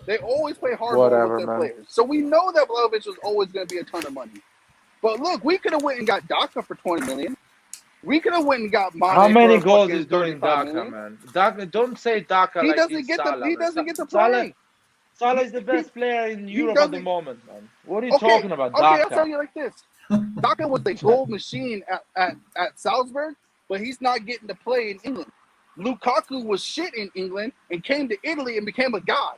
They always play hardball with Whatever, their man. players. So we know that Vlahovic was always going to be a ton of money. But look, we could have went and got Daka for 20 million. We could have went and got Mane How many for goals fucking is doing 35 Daka, million. man? Daka, don't say Daka He like doesn't he's get the Salah, he man. doesn't get to Salah, play. Salah is the He, best player in he Europe at the doesn't. moment, man. What are you Okay, talking about, okay. I'll Daka? tell you like this: Daka was a goal machine at Salzburg, but he's not getting to play in England. Lukaku was shit in England and came to Italy and became a god.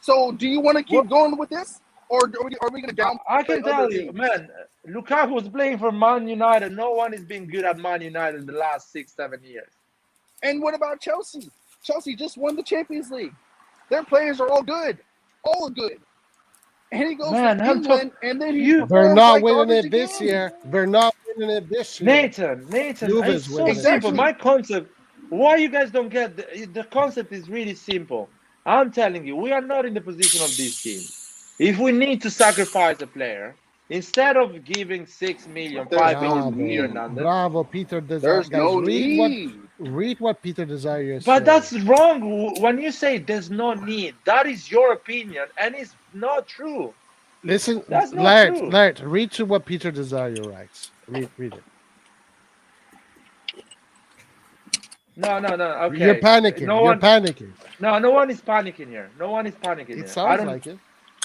So, do you want to keep going with this, or are we going to downplay I can other tell you, teams? man, Lukaku was playing for Man United. No one is being good at Man United in the last 6-7 years. And what about Chelsea? Chelsea just won the Champions League. Their players are all good, And he goes Man, to I'm England, and then he you. They're performs not like winning garbage it this again. year. They're not winning it this year. Nathan, Juve it's is so winning. simple. Exactly. My concept, why you guys don't get the concept is really simple. I'm telling you, we are not in the position of this team. If we need to sacrifice a player, instead of giving 6 million, There's 5 no million to Theo need. Hernandez, Bravo, Peter Desire. There's Guys, no read what Peter Desire is but saying. that's wrong. When you say there's no need, that is your opinion, and it's not true. Listen, That's not true. Laird, read to what Peter Desire writes. Read it. No. Okay. You're panicking. You're panicking. No one is panicking here. No one is panicking here. It sounds like it.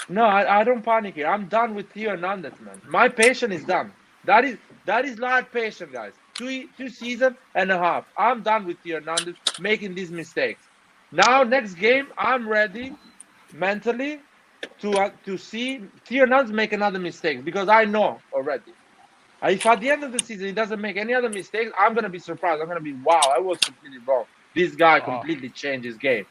No, I don't panic here. I'm done with Theo Hernandez, man. My patience is done. That is not patient, guys. Two seasons and a half. I'm done with Theo Hernandez making these mistakes. Now, next game, I'm ready mentally to see Theo Hernandez make another mistake because I know already. If at the end of the season he doesn't make any other mistakes, I'm gonna be surprised. I'm gonna be wow, I was completely wrong. This guy completely changed his game.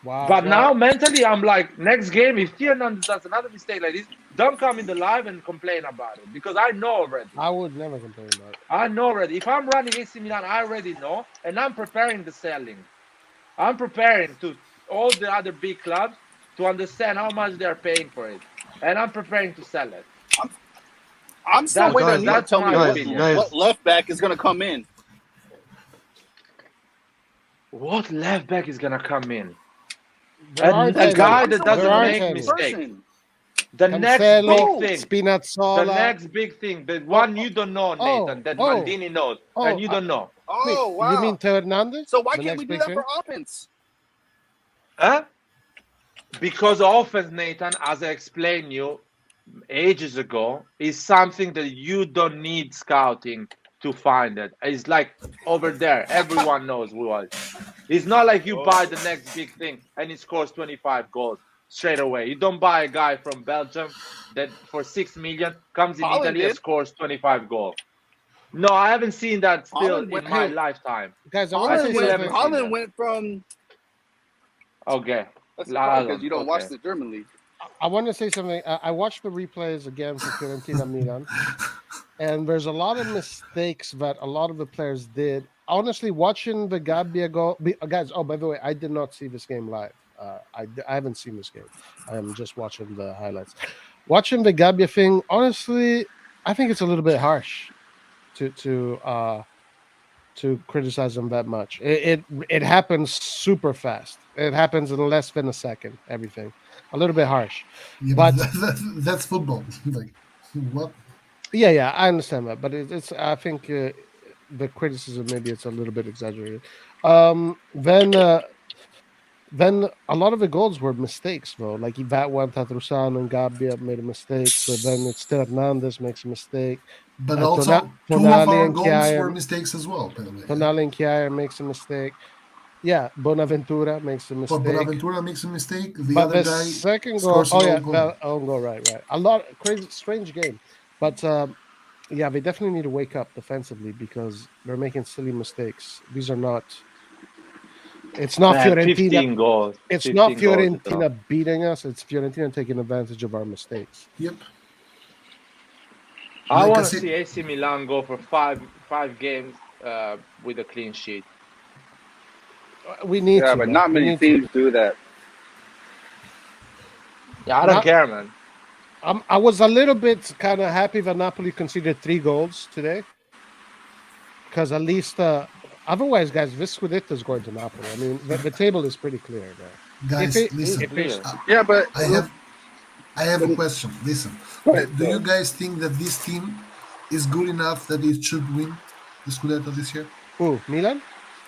Wow. But now mentally, I'm like, next game, if Theo Hernandez does another mistake like this, don't come in the live and complain about it because I know already. I would never complain about it. I know already. If I'm running AC Milan, I already know, and I'm preparing the selling. I'm preparing to all the other big clubs to understand how much they are paying for it, and I'm preparing to sell it. I'm still waiting on you to tell me what left back is going to come in. What left back is going to come in? A guy that doesn't make mistakes. The next big thing. Spinazzola. The next big thing. The one you don't know, Nathan, that Maldini knows, and you don't know. Oh, wow. You mean Theo Hernandez? So why can't we do that for offense? Huh? Because offense, Nathan, as I explained you ages ago, is something that you don't need scouting to find it. It's like over there. Everyone knows what. It's not like you buy the next big thing and he scores 25 goals straight away. You don't buy a guy from Belgium that for 6 million comes in Italy and scores 25 goals. No, I haven't seen that still in my lifetime. Guys, Holland went from... Okay. That's because you don't watch the German league. I want to say something. I watched the replays again for Fiorentina Milan, and there's a lot of mistakes that a lot of the players did. Honestly, watching the Gabbia goal, guys. Oh, by the way, I did not see this game live. I haven't seen this game. I am just watching the highlights. Watching the Gabbia thing, honestly, I think it's a little bit harsh to criticize him that much. It happens super fast. It happens in less than a second. Everything. A little bit harsh, yeah, but that's football. Like what? Yeah, I understand that, but it's. I think the criticism maybe it's a little bit exaggerated. Then a lot of the goals were mistakes, though. Like that one, Tatrusano and Gabbia made a mistake. So then it's still Hernandez makes a mistake. But also, two of our goals were mistakes as well. By the way, Tonali and Chiaia makes a mistake. Yeah, Bonaventura makes a mistake. But Bonaventura makes a mistake. The but other the guy second goal, goal, right. A lot crazy, strange game, but yeah, they definitely need to wake up defensively because they're making silly mistakes. These are not. It's not Fiorentina. 15 goals. It's not Fiorentina beating us. It's Fiorentina taking advantage of our mistakes. Yep. I want to see AC Milan go for five games with a clean sheet. We need to, but not many teams do that. Yeah, I don't care, man. I was a little bit kind of happy that Napoli conceded 3 goals today, because at least Otherwise, guys, this Scudetto is going to Napoli. I mean, the table is pretty clear there. Guys, listen. If it's, Yeah, but I have a question. Listen, Go ahead, do go you ahead. guys think that this team is good enough that it should win the Scudetto this year? Who, Milan?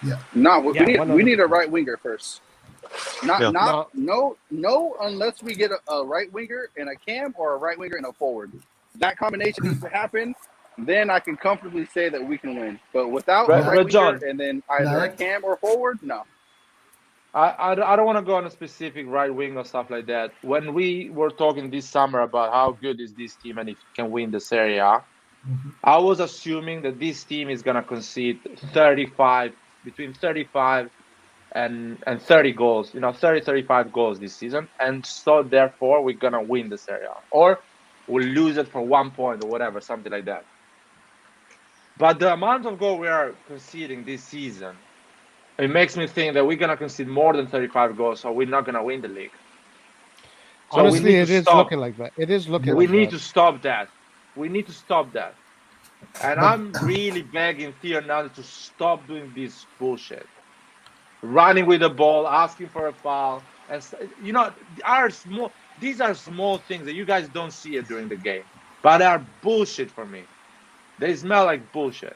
Yeah. No, we Yeah, we need a 100%. right winger first. Yeah. No, unless we get a right winger and a cam or a right winger and a forward. That combination needs to happen. Then I can comfortably say that we can win. But without But- a right but John- winger and then either a Like- cam or forward, no. I don't want to go on a specific right wing or stuff like that. When we were talking this summer about how good is this team and if it can win the Serie A, I was assuming that this team is going to concede between 35 and 30 goals, 35 goals this season. And so therefore we're going to win the Serie A. Or we'll lose it for 1 point or whatever, something like that. But the amount of goals we are conceding this season, it makes me think that we're going to concede more than 35 goals, so we're not going to win the league. So we Honestly, need it to is stop. looking like that. It is looking We like need that. to stop that. We need to stop that. And I'm really begging Theo Hernandez to stop doing this bullshit. Running with the ball, asking for a foul. And these are small things that you guys don't see it during the game. But they are bullshit for me. They smell like bullshit.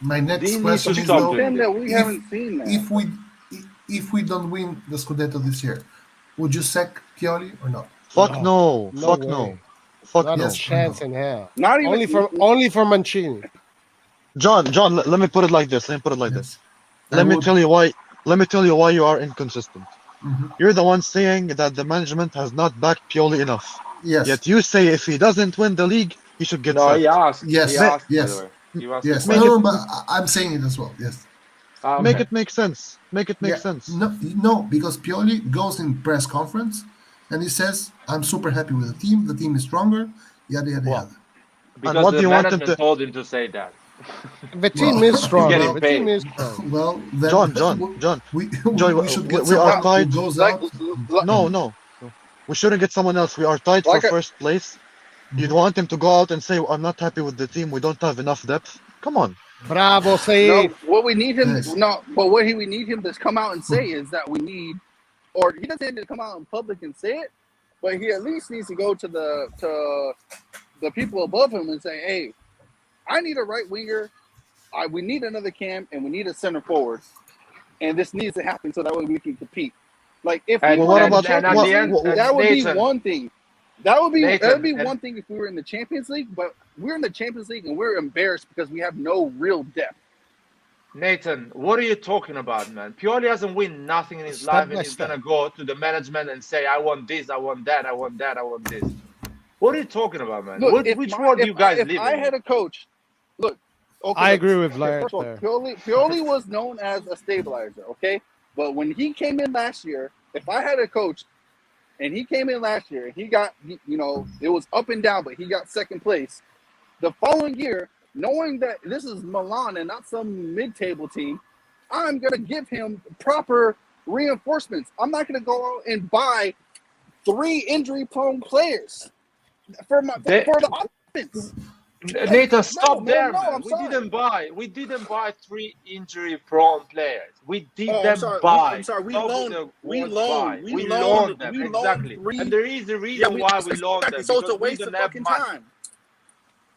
My next They need question to is stop though, doing Then that we if- haven't seen that. if we don't win the Scudetto this year, would you sack Pioli or not? Fuck no. No Fuck way. no. Fuck Not no. a Yes, chance I in hell. Not even Only for Mancini. John, let me put it like this. Yes. Let me would- tell you why you are inconsistent. Mhm. You're the one saying that the management has not backed Pioli enough. Yes. Yet you say if he doesn't win the league, he should get No, sacked. he asked. Yes, He asked, by yes. the way. He asked Yes. the Make No, it- but I'm saying it as well. Yes. question. Make it make sense. Make it make Yeah. sense. No, because Pioli goes in press conference and he says, "I'm super happy with the team. The team is stronger." Yada yada Well, yada. Because what do the you want him management to- told him to say that. The team Well, is strong. getting The paid. team is strong. Well, then John, we Joy, should we get are someone who tied. goes like, out. No. We shouldn't get someone else. We are tied Like for a- first place. You'd want him to go out and say, "I'm not happy with the team. We don't have enough depth." Come on. Bravo, no, say what we need him Yes. we need him to come out and say is that we need, or he doesn't need to come out in public and say it, but he at least needs to go to the people above him and say, "Hey, I need a right winger. We need another cam, and we need a center forward, and this needs to happen so that way we can compete." Like if And we what were in the about- Champions what- League, what- that would be Nathan. one thing. That would be Nathan, one thing if we were in the Champions League, but we're in the Champions League and we're embarrassed because we have no real depth. Nathan, what are you talking about, man? Pioli hasn't win nothing in his Step life, by and he's step. gonna go to the management and say, "I want this, I want that, I want that, I want this." What are you talking about, man? Look, Which world do you guys if live I in? had a coach, look, okay, I look, agree with okay, Laird first of all, there. Pioli was known as a stabilizer, okay? But when he came in last year, if I had a coach and he came in last year and he got, it was up and down, but he got second place. The following year, knowing that this is Milan and not some mid-table team, I'm going to give him proper reinforcements. I'm not going to go out and buy 3 injury-prone players for the offense. Nathan, stop no, there, no, man. I'm sorry. We didn't buy 3 injury-prone players. We didn't Oh, I'm sorry. buy. I'm sorry. We Stop loaned. the We word loaned. buy. We We loaned. loaned them, We loaned exactly. 3. And there is a reason why we loaned them. So it's a because we waste of don't have fucking money. time.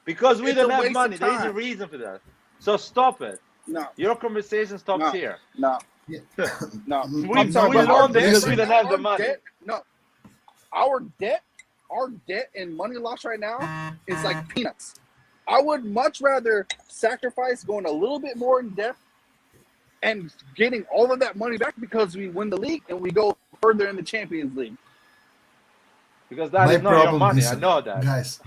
Because we It's don't a have waste money. of There is a time. reason for that. So stop it. No, Your conversation stops No. here. no, Yeah. no. We- I'm sorry, we but our loaned them debt because we right didn't now- have the our money. our debt and money loss right now is like peanuts. I would much rather sacrifice going a little bit more in depth and getting all of that money back because we win the league and we go further in the Champions League. Because that is not your money. listen, I know that. guys.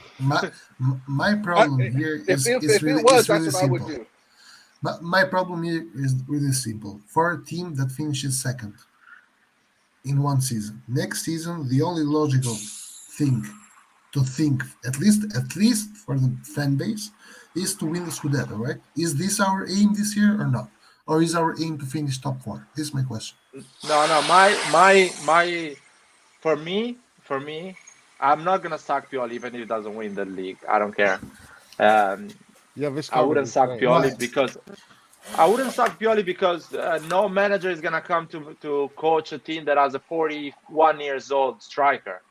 My problem here is If really, it was, is really that's what I would simple. do. My problem here is really simple. For a team that finishes second in one season, next season, the only logical thing to think, at least for the fan base, is to win the Scudetto, right? Is this our aim this year or not? Or is our aim to finish top 4? This is my question. No. My. For me, I'm not gonna sack Pioli even if he doesn't win the league. I don't care. Yeah, this I wouldn't sack covered. Pioli Right. because I wouldn't sack Pioli because no manager is gonna come to coach a team that has a 41 years old striker,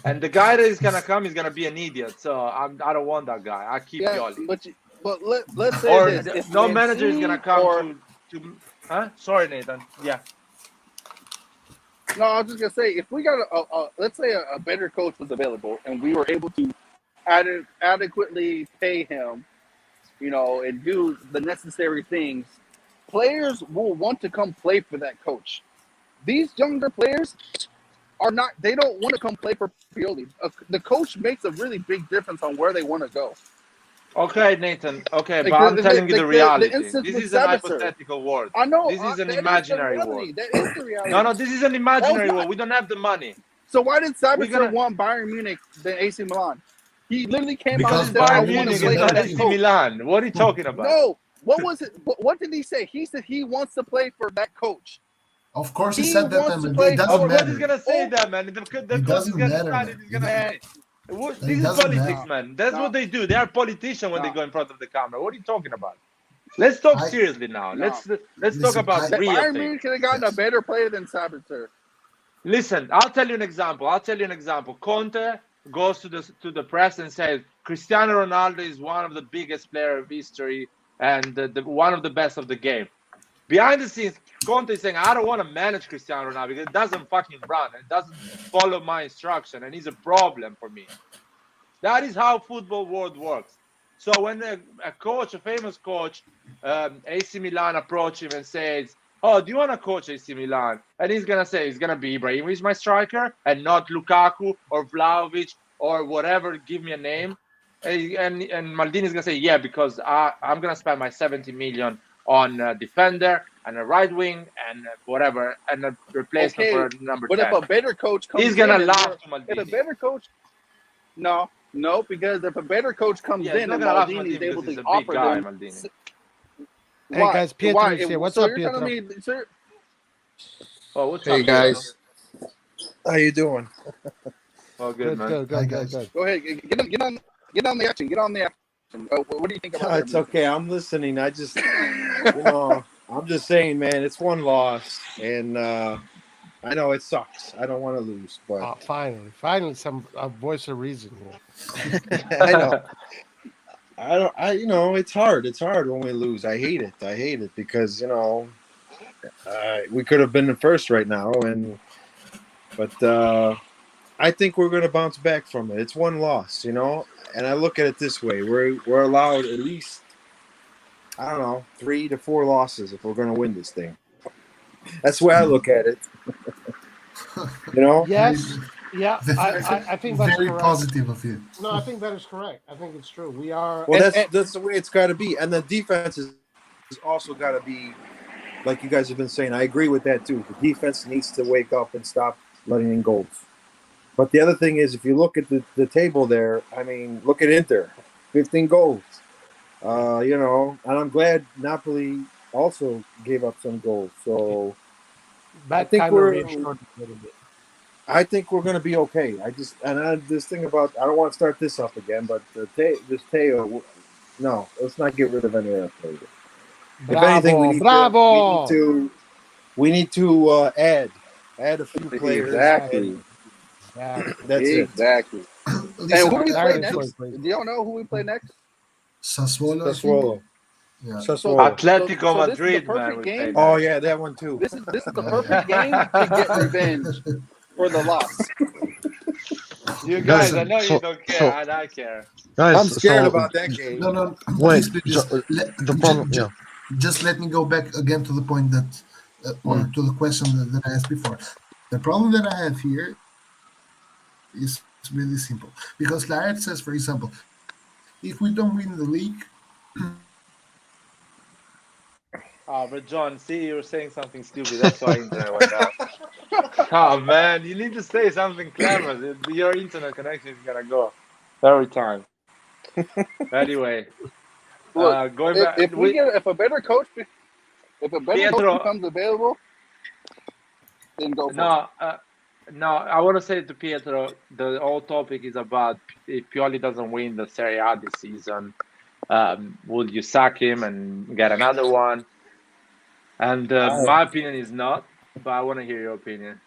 and the guy that is gonna come is gonna be an idiot. So I don't want that guy. I keep Yeah, Pioli. but let's say Or this: if no manager is gonna Mancini come or to. Huh? Sorry, Nathan. Yeah. no, I was just gonna say if we got let's say a better coach was available and we were able to adequately pay him, and do the necessary things, players will want to come play for that coach. These younger players are not. They don't want to come play for Pioli. The coach makes a really big difference on where they want to go. Okay, Nathan. Okay, but Like I'm telling you the the reality. instance This with is an Sabitzer. hypothetical world. I know This is an that is the imaginary world. reality. That is the No, reality. this is an That was imaginary not. world. We don't have the money. So why did We're Sabitzer gonna. want Bayern Munich than AC Milan? He literally came out Because and Because it's said, "I Bayern Bayern want Munich to Munich, is a play it's for not better that AC team. coach." Milan. What are you talking about? No, what was it? What did he say? He said he wants to play for that coach. Of course, he He said that, wants to but it play doesn't Of for. course, he's matter. gonna say Oh, that, man. The It coach is doesn't gonna matter, decide it. man. He's gonna say, It "This is doesn't matter. politics, man. That's no, what they do. They are politicians when they no, go in front of the camera. What are you talking about? Let's talk I seriously now. no. Let's talk listen. about That real Bayern things. Munich could have gotten a Yes. better player than Sabitzer. Listen, I'll tell you an example. Conte goes to the press and says Cristiano Ronaldo is one of the biggest player of history and one of the best of the game. Behind the scenes, Conte is saying, I don't want to manage Cristiano Ronaldo because it doesn't fucking run. It doesn't follow my instruction, and he's a problem for me. That is how football world works. So when a coach, a famous coach, AC Milan approach him and says, "Oh, do you want to coach AC Milan?" And he's gonna say, "It's gonna be Ibrahimovic, my striker, and not Lukaku or Vlahovic or whatever. Give me a name." And Maldini's gonna say, "Yeah, because I'm gonna spend my 70 million on a defender and a right wing and whatever, and a replacement Okay, for number but if 10." a better coach He's comes gonna in, laugh to if a Maldini. better coach, no, because if a better coach comes Yeah, he's in not and gonna laugh to Maldini Maldini is able because to he's a big offer guy, them, Maldini. Hey why? guys, Pietro Why? is here. What's So up, you're telling Pietro? me, sir? Oh, what's Hey up, Pietro? guys, how you doing? Oh, good, Good, man. good, Hi, good, good, guys. good. Go ahead, get on the action. Get on the action. What do you think about It's that? okay. I'm listening. I'm just saying, man. It's one loss, and I know it sucks. I don't want to lose, but Finally, some voice of reason here. I know. I don't. It's hard. It's hard when we lose. I hate it. I hate it because we could have been the first right now, but I think we're going to bounce back from it. It's one loss, and I look at it this way: we're allowed at least, I don't know, 3 to 4 losses if we're going to win this thing. That's the way I look at it. Yes, yeah, I think that's Very correct. positive of you. No, I think that is correct. I think it's true. We are. Well, And- that's the way it's got to be, and the defense is also got to be, like you guys have been saying. I agree with that too. The defense needs to wake up and stop letting in goals. But the other thing is, if you look at the table there, I mean, look at Inter, 15 goals. And I'm glad Napoli also gave up some goals. So That think kind of we're- reassured a little bit. I think we're going to be okay. This thing about, I don't want to start this up again, but this Teo, no, let's not get rid of any of that player. If anything, we need to add a few players. Exactly. That's it. Exactly. And Listen, who do we play Exactly. next? Do y'all know who we play next? Sassuolo. I think. Sassuolo. Yeah. Sassuolo. Atletico So this is the Madrid, man. perfect we game. play Oh next. yeah, that one too. This is the perfect game to get revenge for the loss. You guys, Listen, I know so- you don't care, so- and I care. Guys, I'm scared so about that game. No. wait, Please, the problem, yeah. just let me go back again to the point that, or to the question that I asked before. The problem that I have here is really simple. Because Laird says, for example, if we don't win the league, Oh, but John, see, you're saying something stupid. That's why internet went down. Oh man, you need to say something clever. Your internet connection is gonna go every time. Anyway, Look, going back, if a better coach Pietro, becomes available, then go for it. no, I want to say to Pietro, the whole topic is about if Pioli doesn't win the Serie A this season, Would you sack him and get another one? And my opinion is not, but I want to hear your opinion.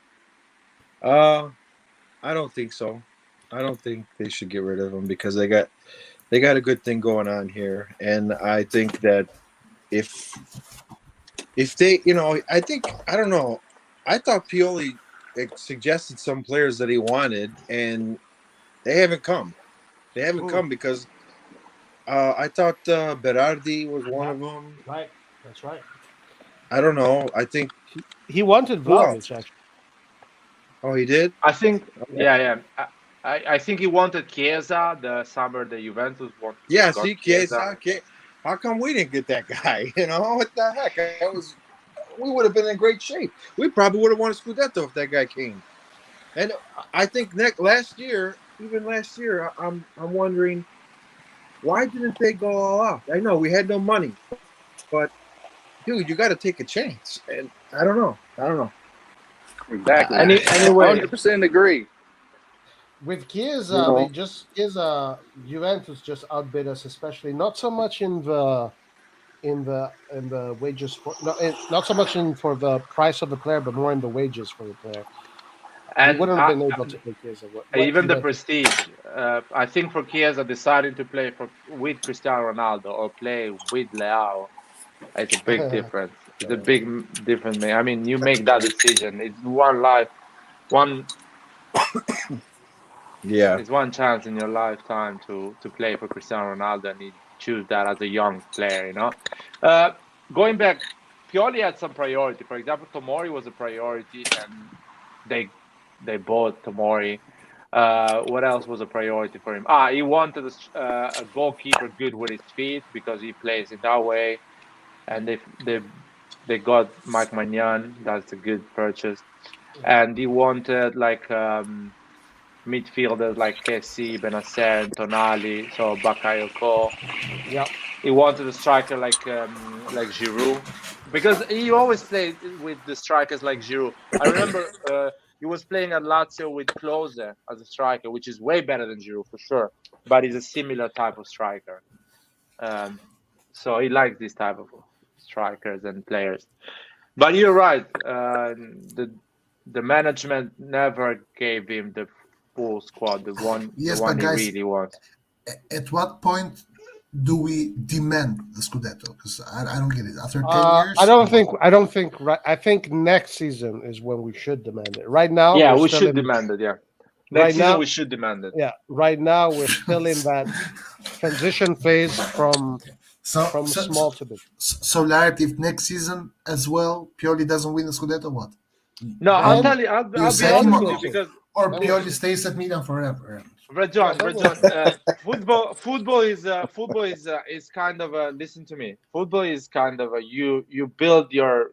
I don't think so. I don't think they should get rid of him because they got a good thing going on here, and I think that if they, I don't know. I thought Pioli suggested some players that he wanted, and they haven't come. They haven't come because I thought Berardi was one of them. Right. That's right. I don't know. I think He wanted who else? Vlahovic, actually. Oh, he did. I think, Okay. yeah. I think he wanted Chiesa the summer the Juventus wanted. Yeah. got See, Chiesa. How come we didn't get that guy? What the heck? We would have been in great shape. We probably would have won a Scudetto if that guy came. And I think last year, I'm wondering why didn't they go all out? I know we had no money, but dude, you got to take a chance. And I don't know. Exactly. Anyway, 100% agree. With Chiesa, Juventus just outbid us, especially not so much in the wages not so much for the price of the player, but more in the wages for the player. and We wouldn't have been able to pay Chiesa. even the prestige. I think for Chiesa deciding to play with Cristiano Ronaldo or play with Leao, it's a big difference. It's a big difference. I mean, you make that decision. It's one life, one. Yeah. It's one chance in your lifetime to play for Cristiano Ronaldo, and you choose that as a young player. Going back, Pioli had some priority. For example, Tomori was a priority, and they bought Tomori. What else was a priority for him? He wanted a goalkeeper good with his feet because he plays in that way, and they got Mike Magnan. That's a good purchase, and he wanted midfielders like Kessie, Benacer, and Tonali, so Bakayoko. Yeah. He wanted a striker like Giroud, because he always played with the strikers like Giroud. I remember he was playing at Lazio with Klose as a striker, which is way better than Giroud for sure, but he's a similar type of striker. So he likes this type of strikers and players. But you're right. The management never gave him the full squad, the one Yes, he but guys, really wants. at what point do we demand the Scudetto? Because I don't get it. After 10 years, I don't think. Right. I think next season is when we should demand it. Right now, Yeah, we're we still should in- demand it. Yeah, Right next season now- we should demand it. Yeah, right now we're still in that transition phase from so small to big. So, Larry, if next season as well Pioli doesn't win the Scudetto, what? No, I'll Then- tell you. I'll be say honest him with you or- because Or That Pioli was- stays at Milan forever. Rajon, that football is kind of a, listen to me. Football is kind of a you build your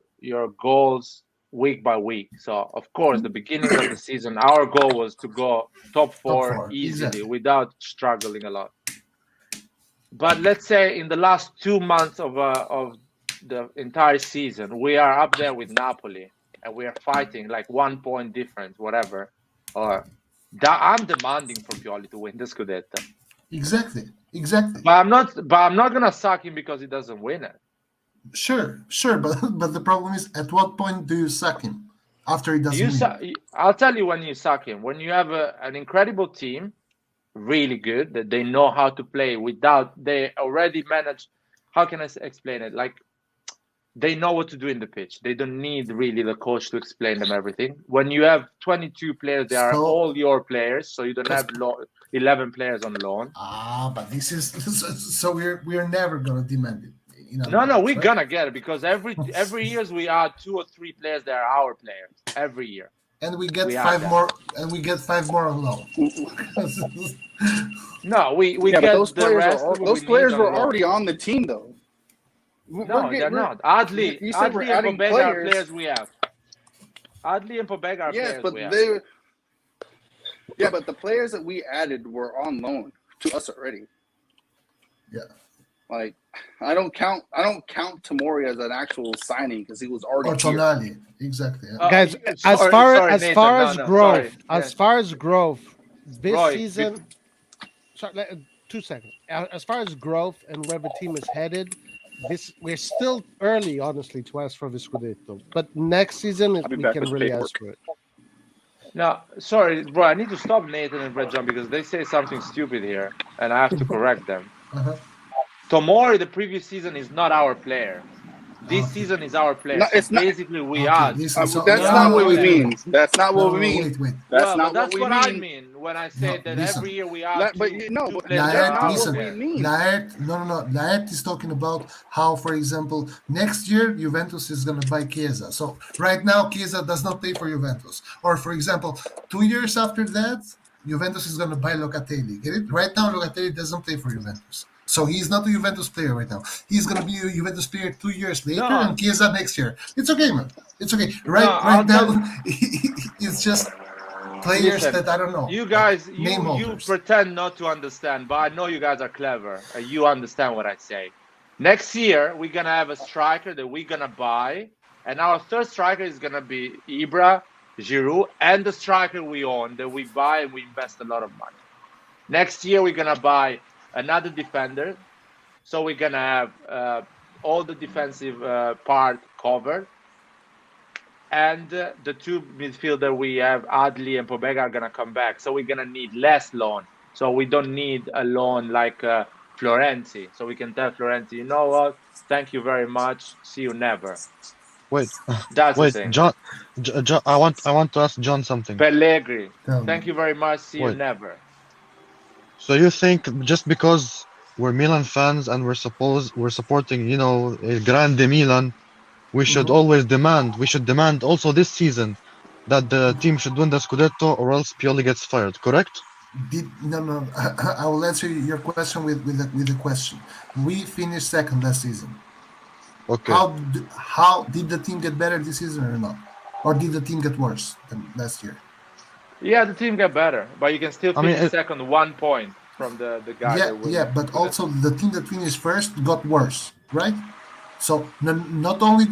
goals week by week. So of course, the beginning of the season, our goal was to go top four easily exactly. without struggling a lot. But let's say in the last 2 months of the entire season, we are up there with Napoli, and we are fighting like 1 point difference, whatever. Or I'm demanding for Pioli to win the Scudetto. Exactly. But I'm not gonna sack him because he doesn't win it. Sure, but the problem is, at what point do you sack him? After he doesn't win? I'll tell you when you sack him. When you have an incredible team, really good, that they know how to play without, they already manage. How can I explain it? Like, they know what to do in the pitch. They don't need really the coach to explain them everything. When you have 22 players, they are So- all your players, so you don't have 11 players on loan. But this is so we're never gonna demand it. No, we're gonna get it because every years we add 2 or 3 players that are our players every year. And we get We have five that. more, and we get 5 more on loan. No, we Yeah, but get those the players rest. are of what those we players need were on loan. already on the team though. No, they're not. Adli, you said we're Adli and adding Pobega are players. players we have. Adli and Pobega are Yes, players but we have. but the players that we added were on loan to us already. Yeah. Like I don't count Tomori as an actual signing because he was already Or here. Tonali, exactly. Guys, as Sorry, far Nathan, as growth, sorry. as far as growth, this Roy, season. Sorry, 2 seconds. As far as growth and where the team is headed, this we're still early, honestly, to ask for the Scudetto. But next season, I'll be we back can with the really paperwork. ask for it. Now, sorry, bro, I need to stop Nathan and Red John because they say something stupid here, and I have to correct them. Uh-huh. Tomori, the previous season, is not our player. This Okay. season is our player. No, So it's not. basically, we Okay, are. listen, so That's no, not no, what we wait, wait, mean. That's not what we mean. wait. That's Well, not but that's what we what I mean. mean when I say No, that listen. every year we have But two but players that that's are not our what listen. we player. mean. Laert, no. Laert is talking about how, for example, next year Juventus is going to buy Chiesa. So right now, Chiesa does not play for Juventus. Or, for example, 2 years after that, Juventus is going to buy Locatelli. Get it? Right now, Locatelli doesn't play for Juventus. So he's not a Juventus player right now. He's going to be a Juventus player 2 years later, No, and Chiesa next year. It's okay, man. It's okay. no, Right I'll now, tell. it's just players Listen, that I don't know, you like guys, name you holders. pretend not to understand, but I know you guys are clever. And you understand what I say. Next year, we're gonna have a striker that we're gonna buy, and our third striker is gonna be Ibra, Giroud, and the striker we own that we buy and we invest a lot of money. Next year, we're gonna buy another defender, so we're gonna have all the defensive part covered. And the two midfielder we have, Adli and Pobega, are gonna come back. So we're gonna need less loan. So we don't need a loan like Florenzi. So we can tell Florenzi, you know what? Thank you very much. See you never. Wait, That's the wait, thing. John, I want to ask John something. Pellegrini, Tell me. thank you very much. See you Wait, never. so you think just because we're Milan fans and we're supporting, Grande Milan, we should always demand, we should demand also this season that the team should win the Scudetto or else Pioli gets fired, correct? No. I will answer your question with a question. We finished second last season. Okay. How did the team get better this season or not? Or did the team get worse than last year? Yeah, the team got better, but you can still I mean, finish second 1 point from the guy that wins. Yeah, but also the team that finished first got worse, right? So not only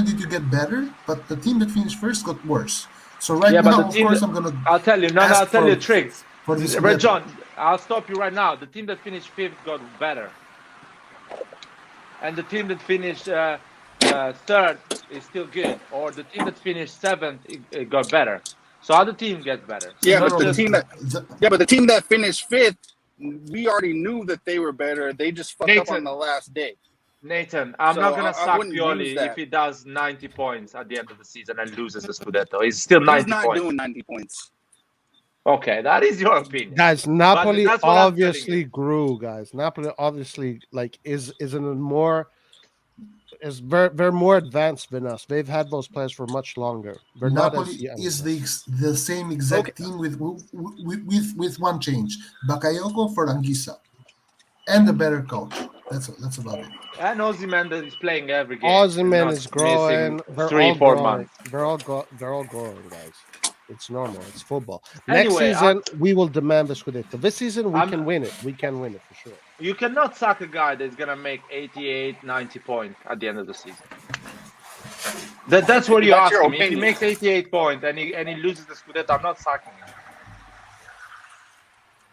did you get better, but the team that finished first got worse. So right Yeah, but now, the of team course, that, I'm gonna I'll tell you, ask I'll tell you a for trick. this. Red John, I'll stop you right now. The team that finished fifth got better, and the team that finished third is still good, or the team that finished seventh it got better. So other team gets better. So Yeah, not but the just team that finished fifth, we already knew that they were better. They just fucked up on Nathan. the last day. Nathan, I'm So not gonna I suck wouldn't use Pioli that. if he does 90 points at the end of the season and loses the Scudetto. He's still He's 90 not points. doing 90 points. Okay, that is your opinion. Guys, Napoli that's what I'm telling obviously you. grew. Guys, Napoli obviously is in a more is they're more advanced than us. They've had those players for much longer. They're not Napoli as young. is as us. the same exact Okay. team with one change: Bakayoko for Anguissa, and a better coach. That's about it. And Ozyman is playing every game. Ozyman Not is growing. missing They're 3-4 all growing. months. They're all growing, guys. It's normal. It's football. Anyway, Next season, we will demand the Scudetto. This season, we I'm- can win it. We can win it for sure. You cannot suck a guy that's gonna make 88, 90 points at the end of the season. That's what you That's ask your me. If he opinion. makes 88 points and he loses the Scudetto, I'm not sucking him.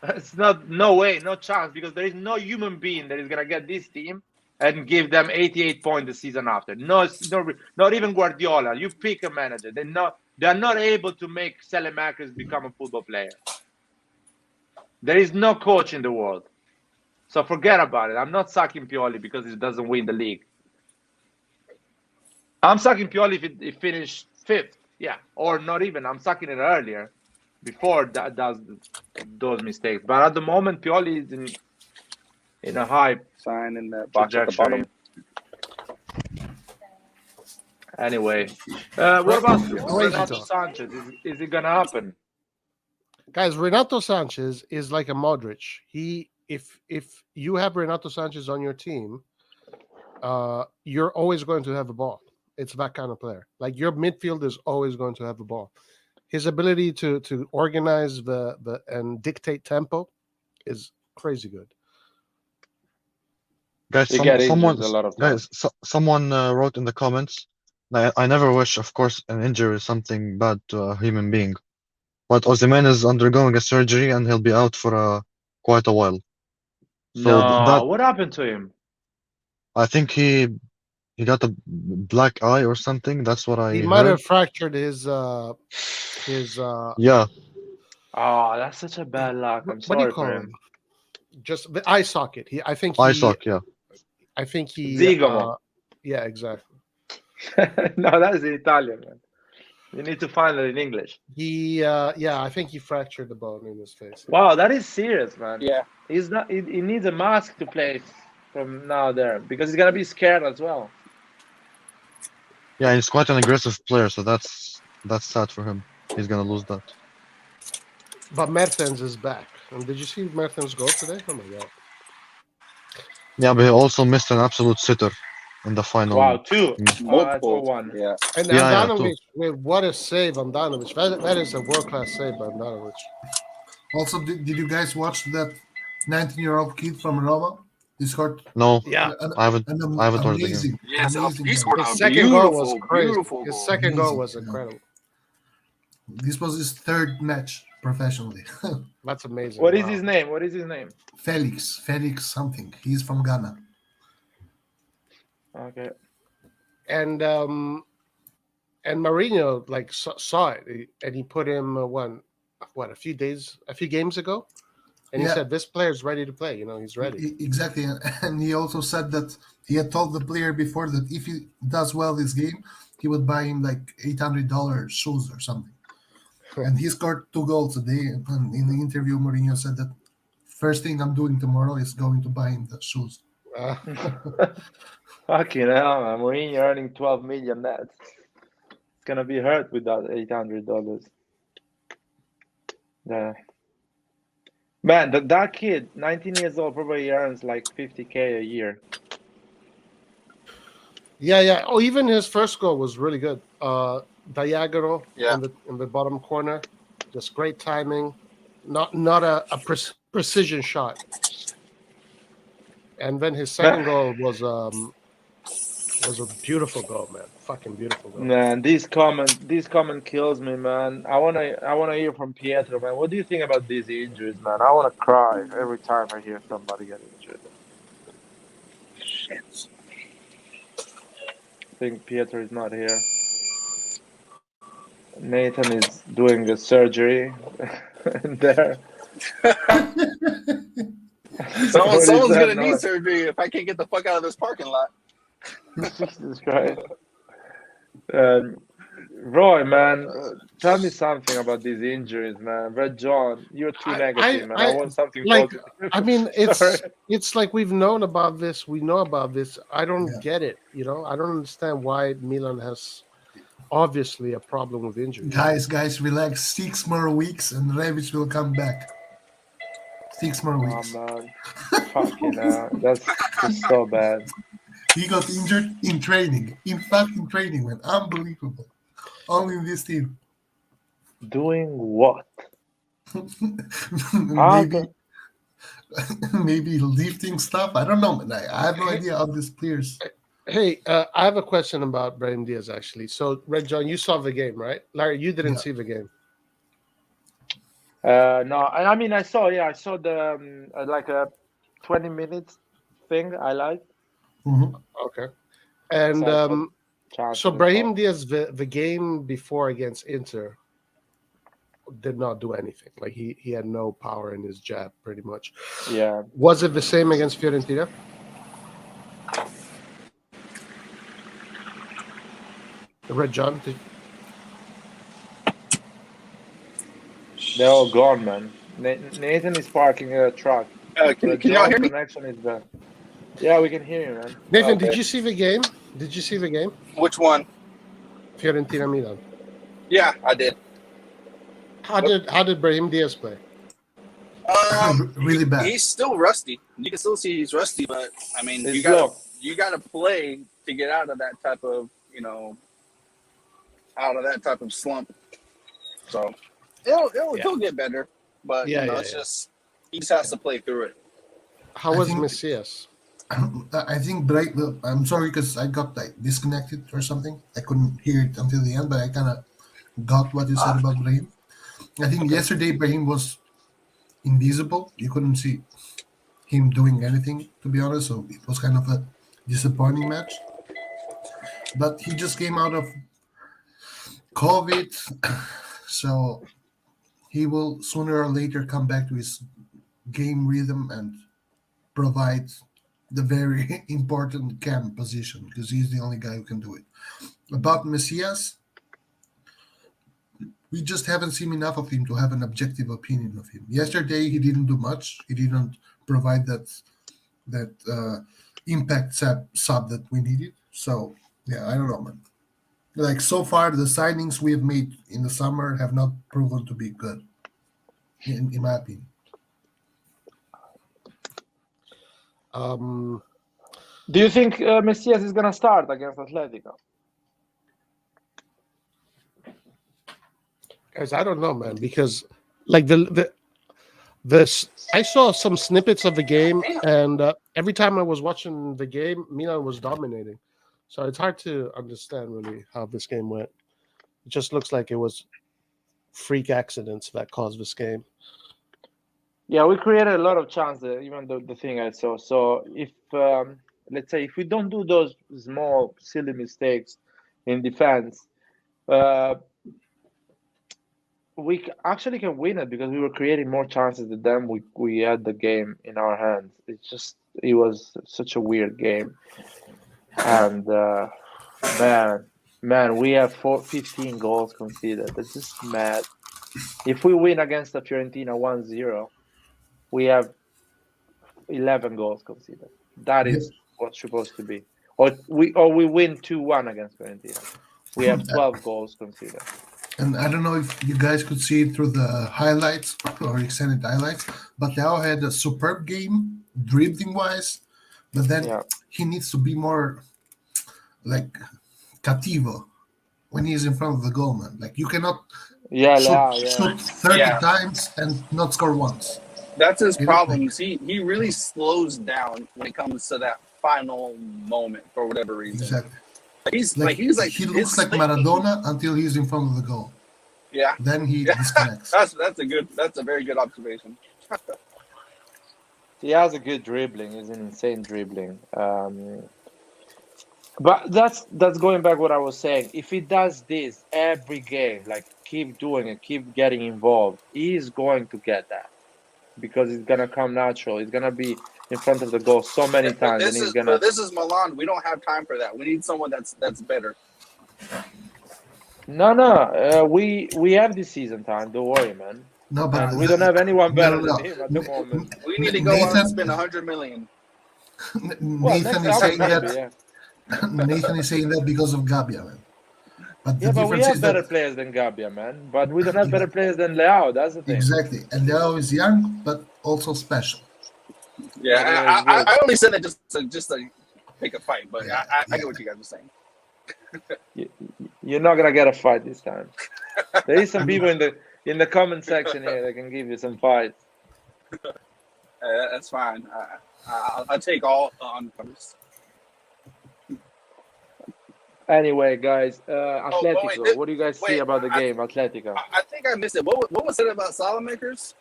It's no way, no chance, because there is no human being that is gonna get this team and give them 88 points the season after. No, not even Guardiola. You pick a manager. They're not able to make Selemakers become a football player. There is no coach in the world. So forget about it. I'm not sucking Pioli because he doesn't win the league. I'm sucking Pioli if it finished fifth. Yeah, or not even. I'm sucking it earlier, before that does those mistakes. But at the moment, Pioli is in a high Sign in that box at the trajectory. bottom. Anyway, what about Crazy Renato talk. Sanchez? Is it gonna happen? Guys, Renato Sanchez is like a Modric. If you have Renato Sanchez on your team, you're always going to have a ball. It's that kind of player. Like your midfield is always going to have a ball. His ability to organize the and dictate tempo is crazy good. Guys, They get someone, injured a lot of times. someone wrote in the comments. I never wish, of course, an injury is something bad to a human being, but Osimhen is undergoing a surgery and he'll be out for quite a while. So No, that what happened to him? I think he got a black eye or something. That's what I He might heard. have fractured his Yeah, Oh, that's such a bad luck. I'm what do you sorry for call him. him? Just the eye socket. He, I think eye he, sock. Yeah, I think he, Zigomo. yeah, exactly. No, that's in Italian, man. You need to find it in English. He, yeah, I think he fractured the bone in his face. Wow, that is serious, man. Yeah. He's not. He needs a mask to play from now there because he's gonna be scared as well. yeah. He's quite an aggressive player, so that's sad for him. He's gonna lose that. But Mertens is back. And did you see Mertens go today? Oh my god! Yeah, but he also missed an absolute sitter in the final. Wow, two. Mm. Oh, that's for Multiple. one. Yeah. And Yeah, yeah, too. Andanovic, what a save, Andanovic. That is a world class save by Andanovic. Also, did you guys watch that 19-year-old kid from Roma? He scored No, Yeah, I haven't. an I haven't watched the game. amazing, Yes, amazing he goal. scored his a second goal was beautiful, crazy. beautiful His goal. second goal Amazing, was yeah. incredible. This was his third match professionally. That's amazing. What is Wow. his name? What is his name? Felix something. He's from Ghana. Okay. And Mourinho like saw it, and he put him a few games ago, and he Yeah. said this player's ready to play. You know, he's ready. Exactly, and he also said that he had told the player before that if he does well this game, he would buy him like $800 shoes or something. And he scored 2 goals a day. And in the interview, Mourinho said that first thing I'm doing tomorrow is going to buy him the shoes. Fucking hell, man. Mourinho earning 12 million net. It's gonna be hurt with that $800. Yeah. Man, that kid, 19 years old, probably earns like 50K a year. Yeah. Oh, even his first goal was really good. Diagonal Yeah. in the bottom corner, just great timing. Not a precision shot. And then his second goal was a beautiful goal, man. Fucking beautiful goal. Man, this comment kills me, man. I wanna hear from Pietro, man. What do you think about these injuries, man? I wanna cry every time I hear somebody get injured. Shit. I think Pietro is not here. Nathan is doing a surgery there. Someone's What is that gonna need noise? surgery if I can't get the fuck out of this parking lot. Jesus Christ. Roy, man, tell me something about these injuries, man. Red John, you're too negative, man. I want something like, positive. I mean, Sorry. it's like we've known about this. We know about this. I don't Yeah. get it. You know, I don't understand why Milan has obviously a problem with injury. Guys, relax. 6 more weeks and Rebic will come back. 6 more Oh, weeks. man. Fucking hell. That's just so bad. He got injured in training. In fucking training, man. Unbelievable. Only in this team. Doing what? maybe, maybe lifting stuff. I don't know, man. I have no idea how these players. Hey, I have a question about Brahim Diaz, actually. So, Red John, you saw the game, right? Larry, you didn't Yeah. see the game. No, I mean, I saw the like a 20 minutes thing I liked. Mhm. Okay. And Chance so to Brahim talk. Diaz, the game before against Inter, did not do anything. Like he had no power in his jab, pretty much. Yeah. Was it the same against Fiorentina? Red John, They're all gone, man. Nathan is parking a truck. Can The y'all hear me? connection is bad. Yeah, we can hear you, man. Nathan, Okay. did you see the game? Did you see the game? Which one? Fiorentina Milan. Yeah, I did. How did Brahim Diaz play? Really bad. He's still rusty. You can still see he's rusty, but I mean, It's you gotta play to get out of that type of slump. So he'll get better, but it's just he just has to play through it. How I was think- Messias? I think I'm sorry because I got like disconnected or something. I couldn't hear it until the end, but I kind of got what you said about Brahim. I think yesterday Brahim was invisible. You couldn't see him doing anything, to be honest. So it was kind of a disappointing match. But he just came out of COVID, so he will sooner or later come back to his game rhythm and provide the very important cam position because he's the only guy who can do it. About Messias, we just haven't seen enough of him to have an objective opinion of him. Yesterday, he didn't do much. He didn't provide that impact sub that we needed. So yeah, I don't know, man. Like so far, the signings we have made in the summer have not proven to be good, in my opinion. Do you think Messias is gonna start against Atletico? Guys, I don't know, man, because like this, I saw some snippets of the game, and every time I was watching the game, Milan was dominating. So it's hard to understand really how this game went. It just looks like it was freak accidents that caused this game. Yeah, we created a lot of chances, even the thing I saw. So if let's say if we don't do those small silly mistakes in defense, we actually can win it because we were creating more chances than them. We had the game in our hands. It was such a weird game, and man, we have 15 goals conceded. It's just mad. If we win against the Fiorentina 1-0, we have 11 goals conceded. That is what's supposed to be. Or we win 2-1 against Fiorentina. We have 12 goals conceded. And I don't know if you guys could see it through the highlights or extended highlights, but Leao had a superb game, dribbling-wise, but then he needs to be more like Cativo when he's in front of the goal, man. Like you cannot shoot 30 times and not score once. That's his problem. He really slows down when it comes to that final moment for whatever reason. Exactly. He looks like Maradona until he's in front of the goal. Yeah. Then he disconnects. That's a very good observation. He has a good dribbling. He's an insane dribbling. But that's going back what I was saying. If he does this every game, like keep doing it, keep getting involved, he is going to get that because it's gonna come natural. He's gonna be in front of the goal so many times, and he's gonna. But this is Milan. We don't have time for that. We need someone that's better. No. We have this season time. Don't worry, man. No, but we don't have anyone better than him at the moment. We need to go out and spend 100 million. Nathan is saying that. Nathan is saying that because of Gabbia, man. But we have better players than Gabbia, man. But we don't have better players than Leao. That's the thing. Exactly, and Leao is young, but also special. Yeah, I only said that just to pick a fight, but I get what you guys are saying. You're not gonna get a fight this time. There is some people in the comment section here that can give you some fights. That's fine. I'll take all oncomers. Anyway, guys, Atletico. What do you guys see about the game, Atletico? I think I missed it. What was said about Salamakers?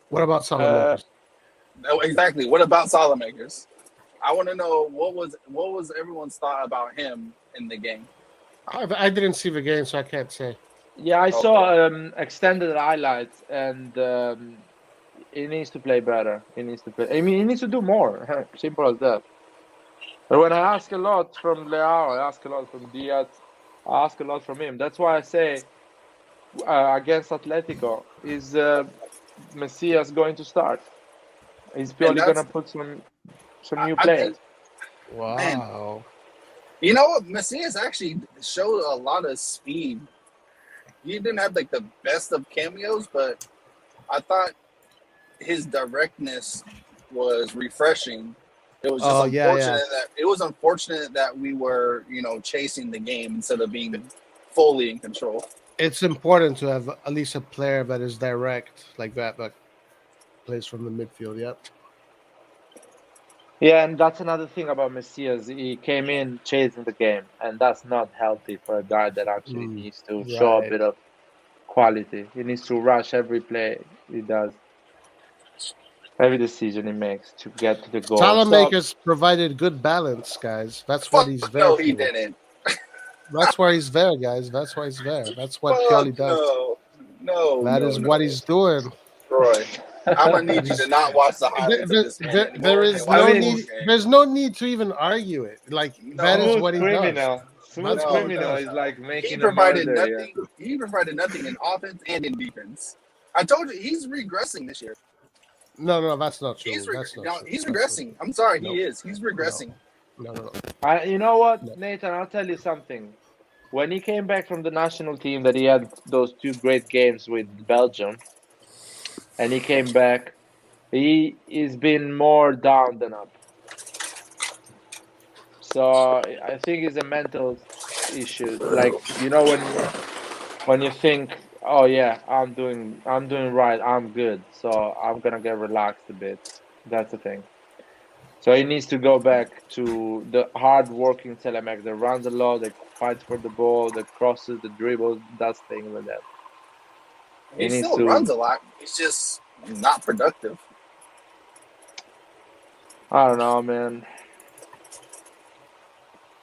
What about Salamakers? Exactly. What about Salamakers? I want to know what was everyone's thought about him in the game. I didn't see the game, so I can't say. Yeah, I saw extended highlights, and he needs to play better. He needs to play. I mean, he needs to do more. Simple as that. But when I ask a lot from Leao, I ask a lot from Diaz, I ask a lot from him. That's why I say against Atletico, is Messias going to start? He's purely going to put some new players. Wow. Man. You know what? Messias actually showed a lot of speed. He didn't have like the best of cameos, but I thought his directness was refreshing. It was just unfortunate that we were, chasing the game instead of being fully in control. It's important to have at least a player that is direct like that plays from the midfield. Yep. Yeah, and that's another thing about Messias. He came in chasing the game, and that's not healthy for a guy that actually needs to show a bit of quality. He needs to rush every play he does. every decision he makes to get to the goal. Salamakers provided good balance, guys. That's what Fuck he's there no, for. he didn't. That's why he's there, guys. That's why he's there. That's what Fuck Pioli does. no. That no, is no. what he's doing. Troy, I'm gonna need you to not watch the highlights of this game anymore. There is Watch no the mean- whole need. game. There's no need to even argue it. Like that is Smooth what he does. criminal. Smooth That's what he criminal does. is like He making a provided murder. nothing. He provided nothing in offense and in defense. I told you he's regressing this year. No, that's not true. He's That's not true. he's That's regressing. I'm sorry, No. he is. He's regressing. No. You know what, No. Nathan? I'll tell you something. When he came back from the national team, that he had those 2 great games with Belgium, and he came back, he is been more down than up. So I think it's a mental issue. Like, you know, when you think, oh yeah, I'm doing right, I'm good, so I'm gonna get relaxed a bit. That's the thing. So he needs to go back to the hard-working Telemek that runs a lot, that fights for the ball, that crosses, the dribbles, does things like that. He He needs still to- runs a lot. He's just not productive. I don't know, man.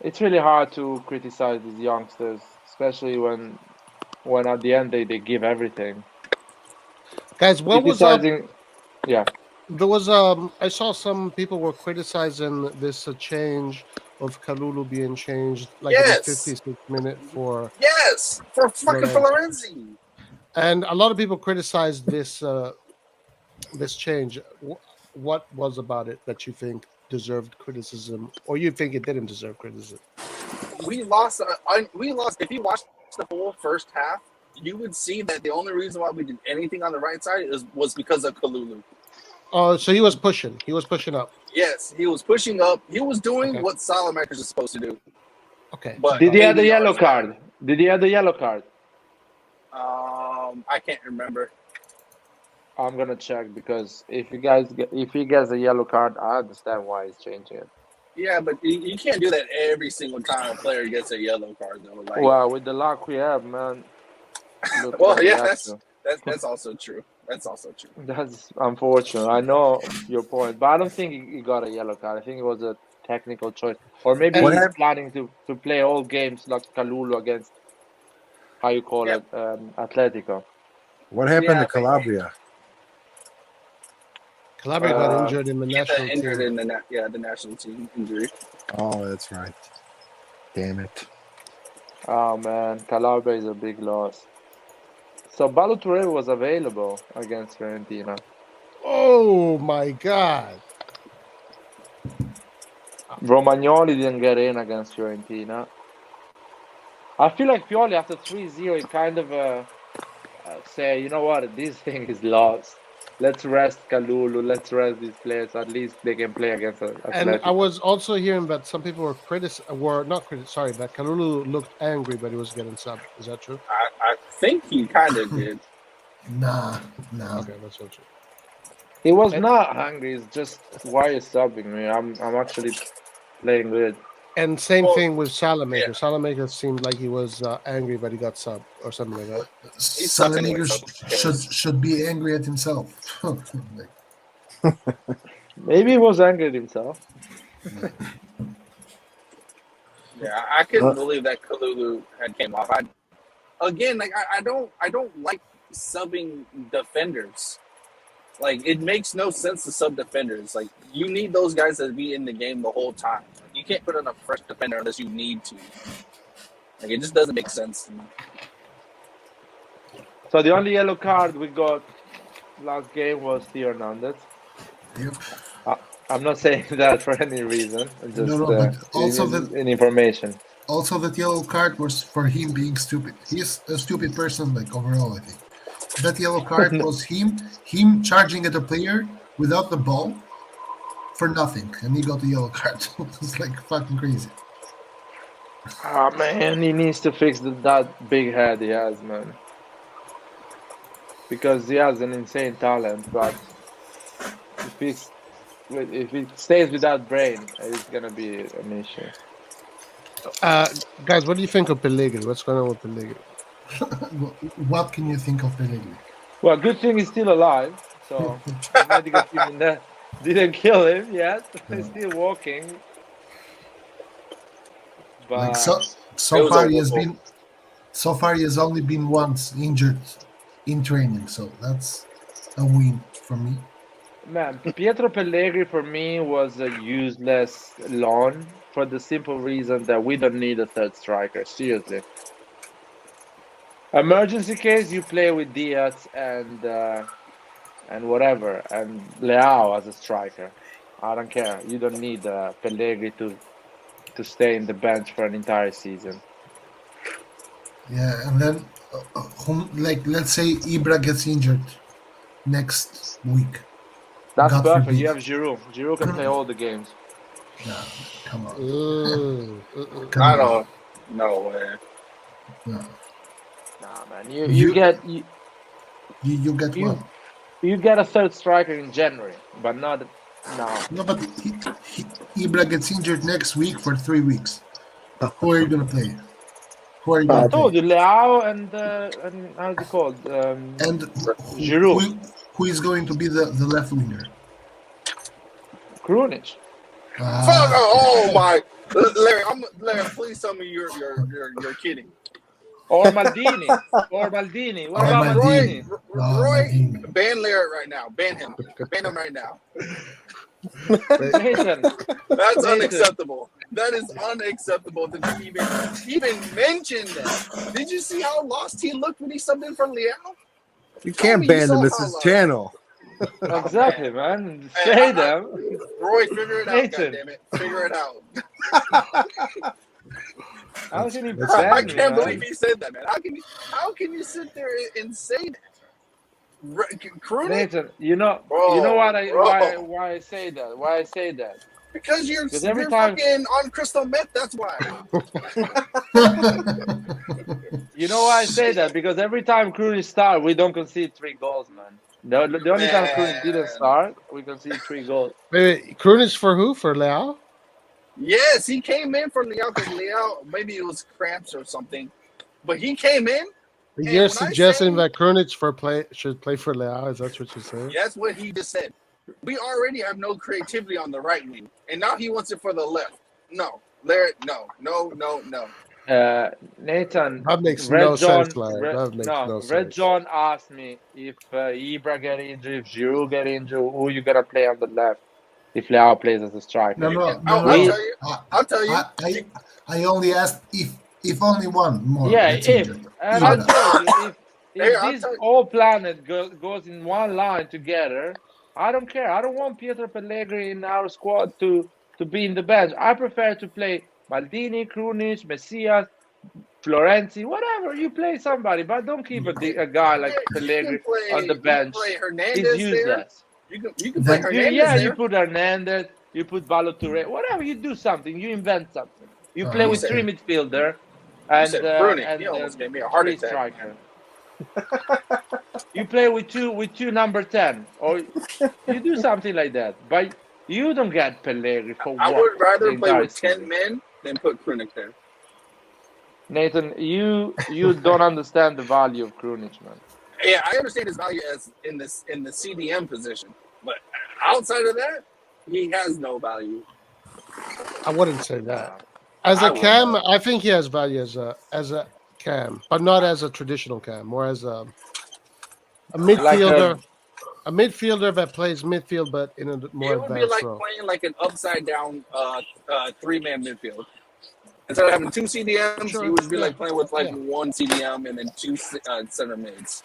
It's really hard to criticize these youngsters, especially when at the end they give everything. Guys, what was up? Criticizing, yeah. There was I saw some people were criticizing this change of Kalulu being changed like in Yes. the 56th minute for, Yes, for fucking Florenzi. Florenzi. and a lot of people criticized this change. What was about it that you think deserved criticism, or you think it didn't deserve criticism? We lost. We lost. If you watched the whole first half, you would see that the only reason why we did anything on the right side was because of Kalulu. Oh, so he was pushing. He was pushing up. Yes, he was pushing up. He was doing Okay. what Salamakers is supposed to do. Okay. But Did he have the 80 yellow yards card? Did he have the yellow card? back. I can't remember. I'm gonna check, because if he gets a yellow card, I understand why he's changing it. Yeah, but you can't do that every single time a player gets a yellow card, though. Like, Well, with the luck we have, man. Look well, what we yeah, have that's to. that's also true. That's also true. That's unfortunate. I know your point, but I don't think he got a yellow card. I think it was a technical choice, or maybe And- he's planning to play all games like Kalulu against, how you call Yeah. it, Atletico. What happened Yeah, to Calabria? Calabria got Uh, injured in the He got national injured team. in the national team injury. Oh, that's right. Damn it. Oh man, Calabria is a big loss. So Balotelli was available against Fiorentina. Oh my God! Romagnoli didn't get in against Fiorentina. I feel like Pioli after 3-0, he kind of say, you know what, this thing is lost. Let's rest Kalulu. Let's rest these players. At least they can play against And I Atletico. was also hearing that some people were that Kalulu looked angry, but he was getting subbed. Is that true? I think he kind of did. Nah. Okay, that's not true. He was not hungry. It's just, why are you subbing me? I'm actually playing good. And same Well, thing with Salamaker. yeah. Salamaker seemed like he was angry, but he got subbed or something like that. sucking Salamaker himself. should be angry at himself. Like, Maybe he was angry at himself. Yeah, I couldn't believe that Kalulu had came off. I don't like subbing defenders. Like, it makes no sense to sub defenders. Like, you need those guys to be in the game the whole time. You can't put on a fresh defender unless you need to. Like, it just doesn't make sense to me. So the only yellow card we got last game was Theo Hernandez. yep. I'm not saying that for any reason. Just No, but also in information. Also, that yellow card was for him being stupid. He's a stupid person, like overall, I think. That yellow card was him charging at a player without the ball for nothing, and he got the yellow card. It's like fucking crazy. Ah man, he needs to fix that big head he has, man. Because he has an insane talent, but if he stays with that brain, it's gonna be an issue. Guys, what do you think of Pellegrini? What's going on with Pellegrini? What can you think of Pellegrini? Well, good thing he's still alive. So the medical team in there didn't kill him yet. He's still walking. But Like It so was far a he has whoop. been so far he has only been once injured in training, so that's a win for me. man, Pietro Pellegrini for me was a useless loan for the simple reason that we don't need a third striker. Seriously. Emergency case, you play with Diaz and whatever, and Leao as a striker. I don't care. You don't need Pellegrini to stay in the bench for an entire season. Yeah, and then let's say Ibra gets injured next week. That's God perfect. forbid. You have Giroud. Giroud can play all the games. No, come on. Mm. Come I on. don't. No way. No. Nah, man. You You get you get what? you get a third striker in January, but not now. No, but Ibra gets injured next week for 3 weeks. Who are you gonna play? Who are you I gonna told play? you, Leao and how's it called? And Giroud, who is going to be the left winger? Krunic. Fuck! Oh my, Larry, please tell me you're kidding. Or Maldini. Or Maldini. What Or about Maldini. Maldini? Roy, Maldini. ban Larry right now. Ban him. Ban him right now. Nathan. That's Nathan. unacceptable. That is unacceptable to even mention that. Did you see how lost he looked when he subbed in for Leao? You can't me you ban saw them. It's how his low. channel. Exactly, man. Hey, Say them. Roy, figure it out, Nathan. goddammit. Figure it out. How can he I ban me, can't man? believe he said that, man. How can you sit there and say that? Krunic? Nathan, you know Bro, what bro. why I say that? Why I say that? Because you're every time- fucking on crystal meth, that's why. You know why I say that? Because every time Krunic start, we don't concede 3 goals, man. The only time Krunic didn't Man. start, we conceded 3 goals. Wait, Krunic for who? For Leao? Yes, he came in for Leao because Leao, maybe it was cramps or something. But he came in. And You're when I suggesting say- that Krunic should play for Leao? Is that what you're saying? That's what he just said. We already have no creativity on the right wing. And now he wants it for the left. No. Larry, no. Nathan, That makes Red no John, sense, Larry. Red, That makes no Red sense. John asked me if Ibra get injured, if Giroud get injured, who you gonna play on the left if Leao plays as a striker. I'll tell you. I only asked if only one more. Yeah, gets if. injured. And Ibra. I told you, if Hey, I'll this tell you. whole planet goes in one line together, I don't care. I don't want Pietro Pellegrini in our squad to be in the bench. I prefer to play Maldini, Krunic, Messias, Florenzi, whatever. You play somebody, but don't keep a guy like Pellegrini on the bench. You can play Hernandez He's there. useless. You can play Then- Hernandez You there. put Hernandez, you put Balotelli, whatever. You do something. You invent something. You play with okay. 3 midfielder You and said Krunic. and He almost gave me a heart 3 attack. striker. You play with two number 10, or you do something like that. But you don't get Pellegrini for I what? would rather the play entire with 10 season. men than put Krunic there. Nathan, you don't understand the value of Krunic, man. Yeah, I understand his value as in the CDM position, but outside of that, he has no value. I wouldn't say that. As I a would. cam, I think he has value as a cam, but not as a traditional cam, more as a midfielder. A midfielder that plays midfield, but in a more It would be advanced like role. playing like an upside down 3-man midfield. Instead of having 2 CDMs, Sure, it would be yeah, like playing with like yeah. 1 CDM and then 2 center mids.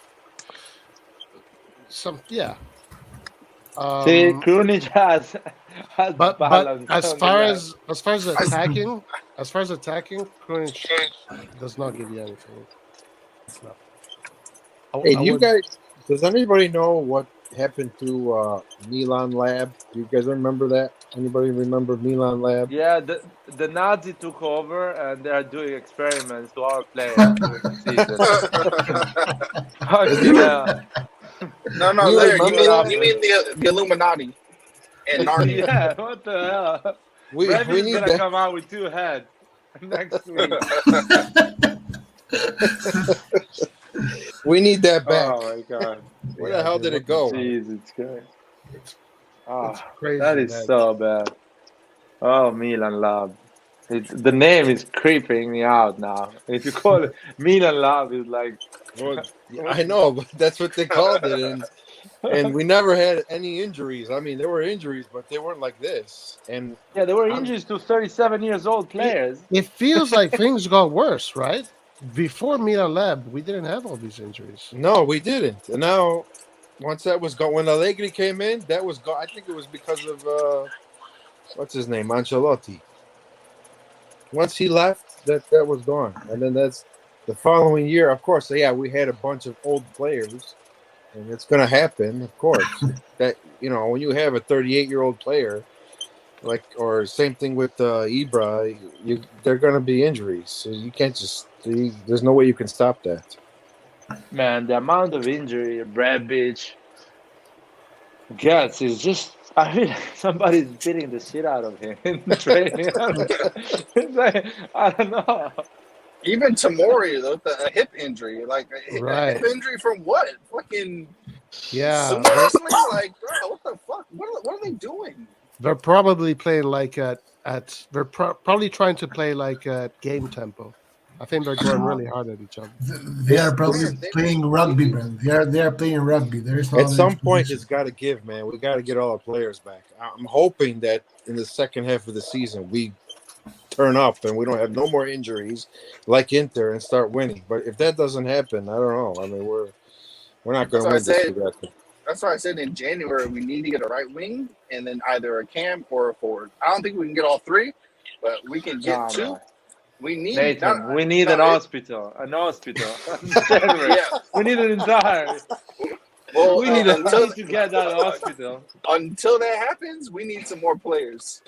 Yeah. See, Krunic has But balance. as on the far left. as attacking, Krunic does not give you anything. It's not. Hey, I do you would- guys? Does anybody know what happened to Milan Lab? Do you guys remember that? Anybody remember Milan Lab? Yeah, the Nazi took over and they are doing experiments to our players during the season. Fucking hell. No, You Larry, remember you mean the Illuminati and Narnia. Yeah, what the hell? We Revy's need gonna that. come out with 2 heads next week. We need that back. Oh my god. Where Yeah, the hell dude, did it go? Jesus Christ. It's Oh, crazy. that is man. so bad. Oh, Milan Lab. The name is creeping me out now. If you call it Milan Lab, it's like Well, I know, but that's what they called it, and we never had any injuries. I mean, there were injuries, but they weren't like this. And yeah, there were I'm, injuries to 37 years old players. It feels like things got worse, right? Before Milan Lab, we didn't have all these injuries. no, we didn't. And now, once that was gone, when Allegri came in, that was gone. I think it was because of what's his name, Ancelotti. Once he left, that was gone. And then that's the following year. Of course, yeah, we had a bunch of old players, and it's going to happen. Of course, that when you have a 38-year-old player, like, or same thing with Ibra, they're going to be injuries. So you can't there's no way you can stop that. Man, the amount of injury Rebic gets is just. I feel like somebody's beating the shit out of him in training. It's like, I don't know. Even Tamori, a hip injury, like a Right. hip injury from what? Fucking Yeah, sumo wrestling? Like, bro, what the fuck? What are they doing? they're probably playing like they're probably trying to play like at game tempo. I think they're going really hard at each other. They are probably playing rugby, man. They are playing rugby. There is no At other some point, explanation. it's got to give, man. We got to get all our players back. I'm hoping that in the second half of the season, we turn up and we don't have no more injuries like Inter and start winning. But if that doesn't happen, I don't know. I mean, we're not going to win That's what I this together. That's why I said in January we need to get a right wing and then either a cam or a forward. I don't think we can get all three, but we can get two. No. We need Nathan, we need an hospital. An hospital. Yeah. We need an entire. Well, We need to get that hospital. until that happens, we need some more players.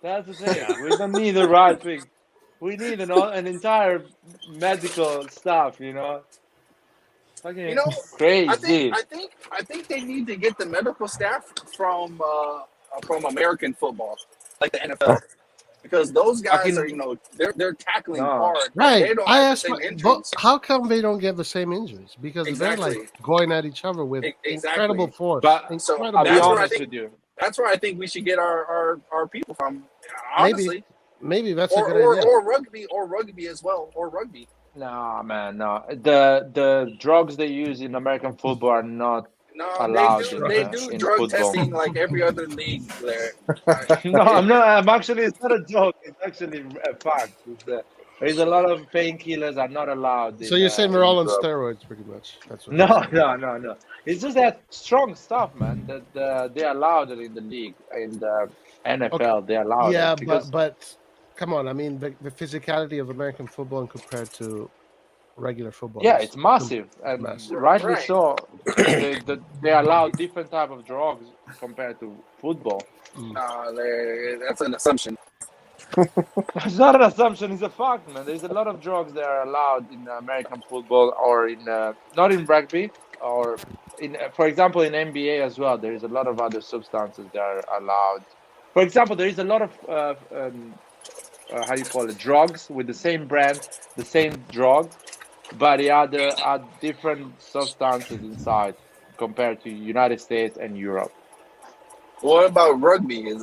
That's the thing. We don't need a right wing. We need an entire medical staff. Fucking crazy. I think they need to get the medical staff from American football, like the NFL, because those guys are they're tackling hard. Right. They don't I have asked, the same but injuries. how come they don't get the same injuries? Because Exactly. they're like going at each other with incredible force. But So incredible I'll be that's where I honest think with you. that's where I think we should get our people from. Honestly, Maybe that's a good idea. or rugby as well, or rugby. No, man, no. The drugs they use in American football are not No, allowed they in do drug football. testing like every other league there. No, I'm not. I'm actually. It's not a joke. It's actually a fact. There's a lot of painkillers are not allowed. So you're saying we're all on drugs. steroids, pretty much? That's what No. It's just that strong stuff, man. That they allowed it in the league, in the NFL. They allowed Yeah, it because but come on. I mean, the physicality of American football compared to regular football. yeah, is it's massive, and massive. rightly Right. so. They allow different type of drugs compared to football. That's an assumption. It's not an assumption; it's a fact, man. There's a lot of drugs that are allowed in American football, or in not in rugby, or in, for example, in NBA as well. There is a lot of other substances that are allowed. For example, there is a lot of how you call it, drugs with the same brand, the same drug, but the other are different substances inside compared to United States and Europe. What about rugby?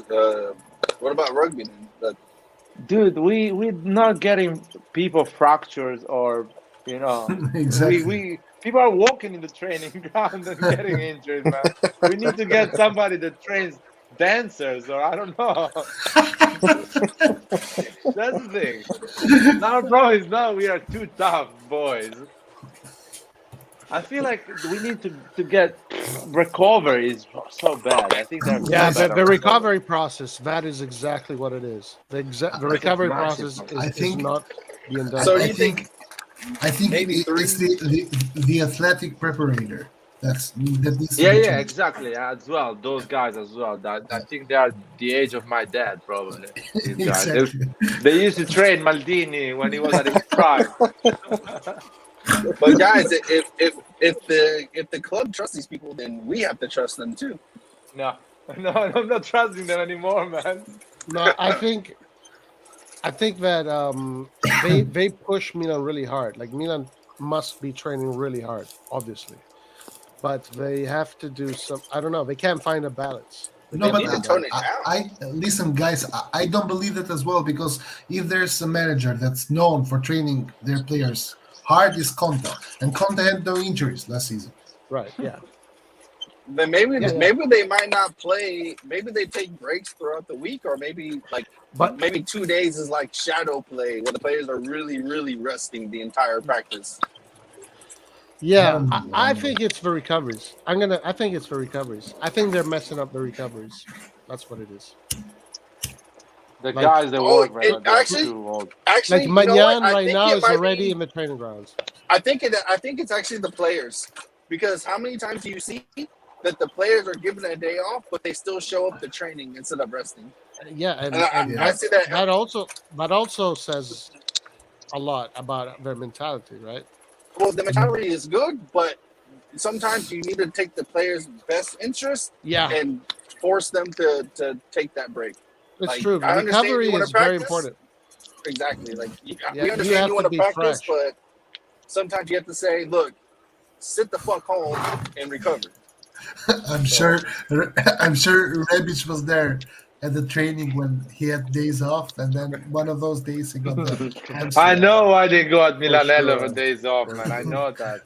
What about rugby then? Dude, we're not getting people fractures or Exactly. we people are walking in the training ground and getting injured, man. We need to get somebody that trains dancers, or I don't know. That's the thing. Our problem is now we are too tough, boys. I feel like we need to get recovery is so bad. I think they're Yeah, so the bad. recovery process, that is exactly what it is. The recovery process I is think- not being done. So I you think maybe it's the athletic preparator that needs to Yeah, be yeah, changed. exactly. As well, those guys as well. I think they are the age of my dad, probably. These guys. Exactly. They used to train Maldini when he was at his prime. But guys, if the club trusts these people, then we have to trust them too. No, I'm not trusting them anymore, man. No, I think that they push Milan really hard. Like Milan must be training really hard, obviously, but they have to do some. I don't know. They can't find a balance. No, but need to tone it down. I listen, guys. I don't believe that as well because if there's a manager that's known for training their players hard, is Conte, and Conte had no injuries last season. Right? Yeah. Then maybe Yeah. maybe they might not play. Maybe they take breaks throughout the week, or maybe But maybe 2 days is like shadow play, where the players are really resting the entire practice. yeah, Um, I think it's the recoveries. I think it's the recoveries. I think they're messing up the recoveries. That's what it is. The Like- guys that Oh, work, man, it they're actually- too old. Actually, Like you know what? Manyan I right think now it is might already be- in the training grounds. I think it's actually the players, because how many times do you see that the players are given a day off, but they still show up to training instead of resting? Yeah, and I see that. that also says a lot about their mentality, right? Well, the mentality is good, but sometimes you need to take the players' best interest Yeah, and force them to take that break. it's like, true. I understand Recovery you wanna is very practice. important. Exactly. Like Yeah, we you understand have you to want be to practice, fresh. but sometimes you have to say, "Look, sit the fuck home and recover." I'm sure Rebic was there at the training when he had days off, and then one of those days he got the hamstring. I know why they go at Milanello sure. for days off, man. I know that.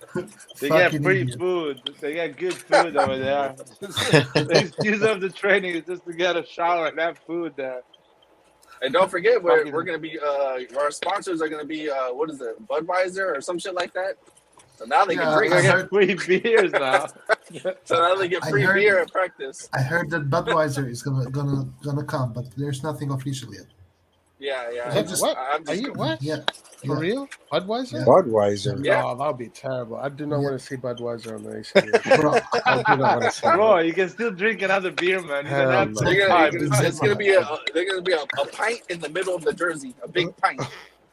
They get Fucking free idiot. food. They get good food over there. The excuse of the training is just to get a shower and have food there. And don't forget, we're Fucking- gonna be our sponsors are gonna be what is it, Budweiser or some shit like that. So now they Yeah, get They free. I get heard- free beers now. So now they get I free heard- beer at practice. I heard that Budweiser is gonna come, but there's nothing official yet. Yeah. What? I'm just- What? I'm Are just- you what? Yeah, For yeah. real? Budweiser? Yeah. Budweiser. Yeah. No, that would be terrible. I do not Yeah. want to see Budweiser on the ACU. Bro, I do not want to see that. Bro, you can still drink another beer, man. You can Hell have no. some They're time. gonna, it's gonna be a pint in the middle of the jersey, a big pint.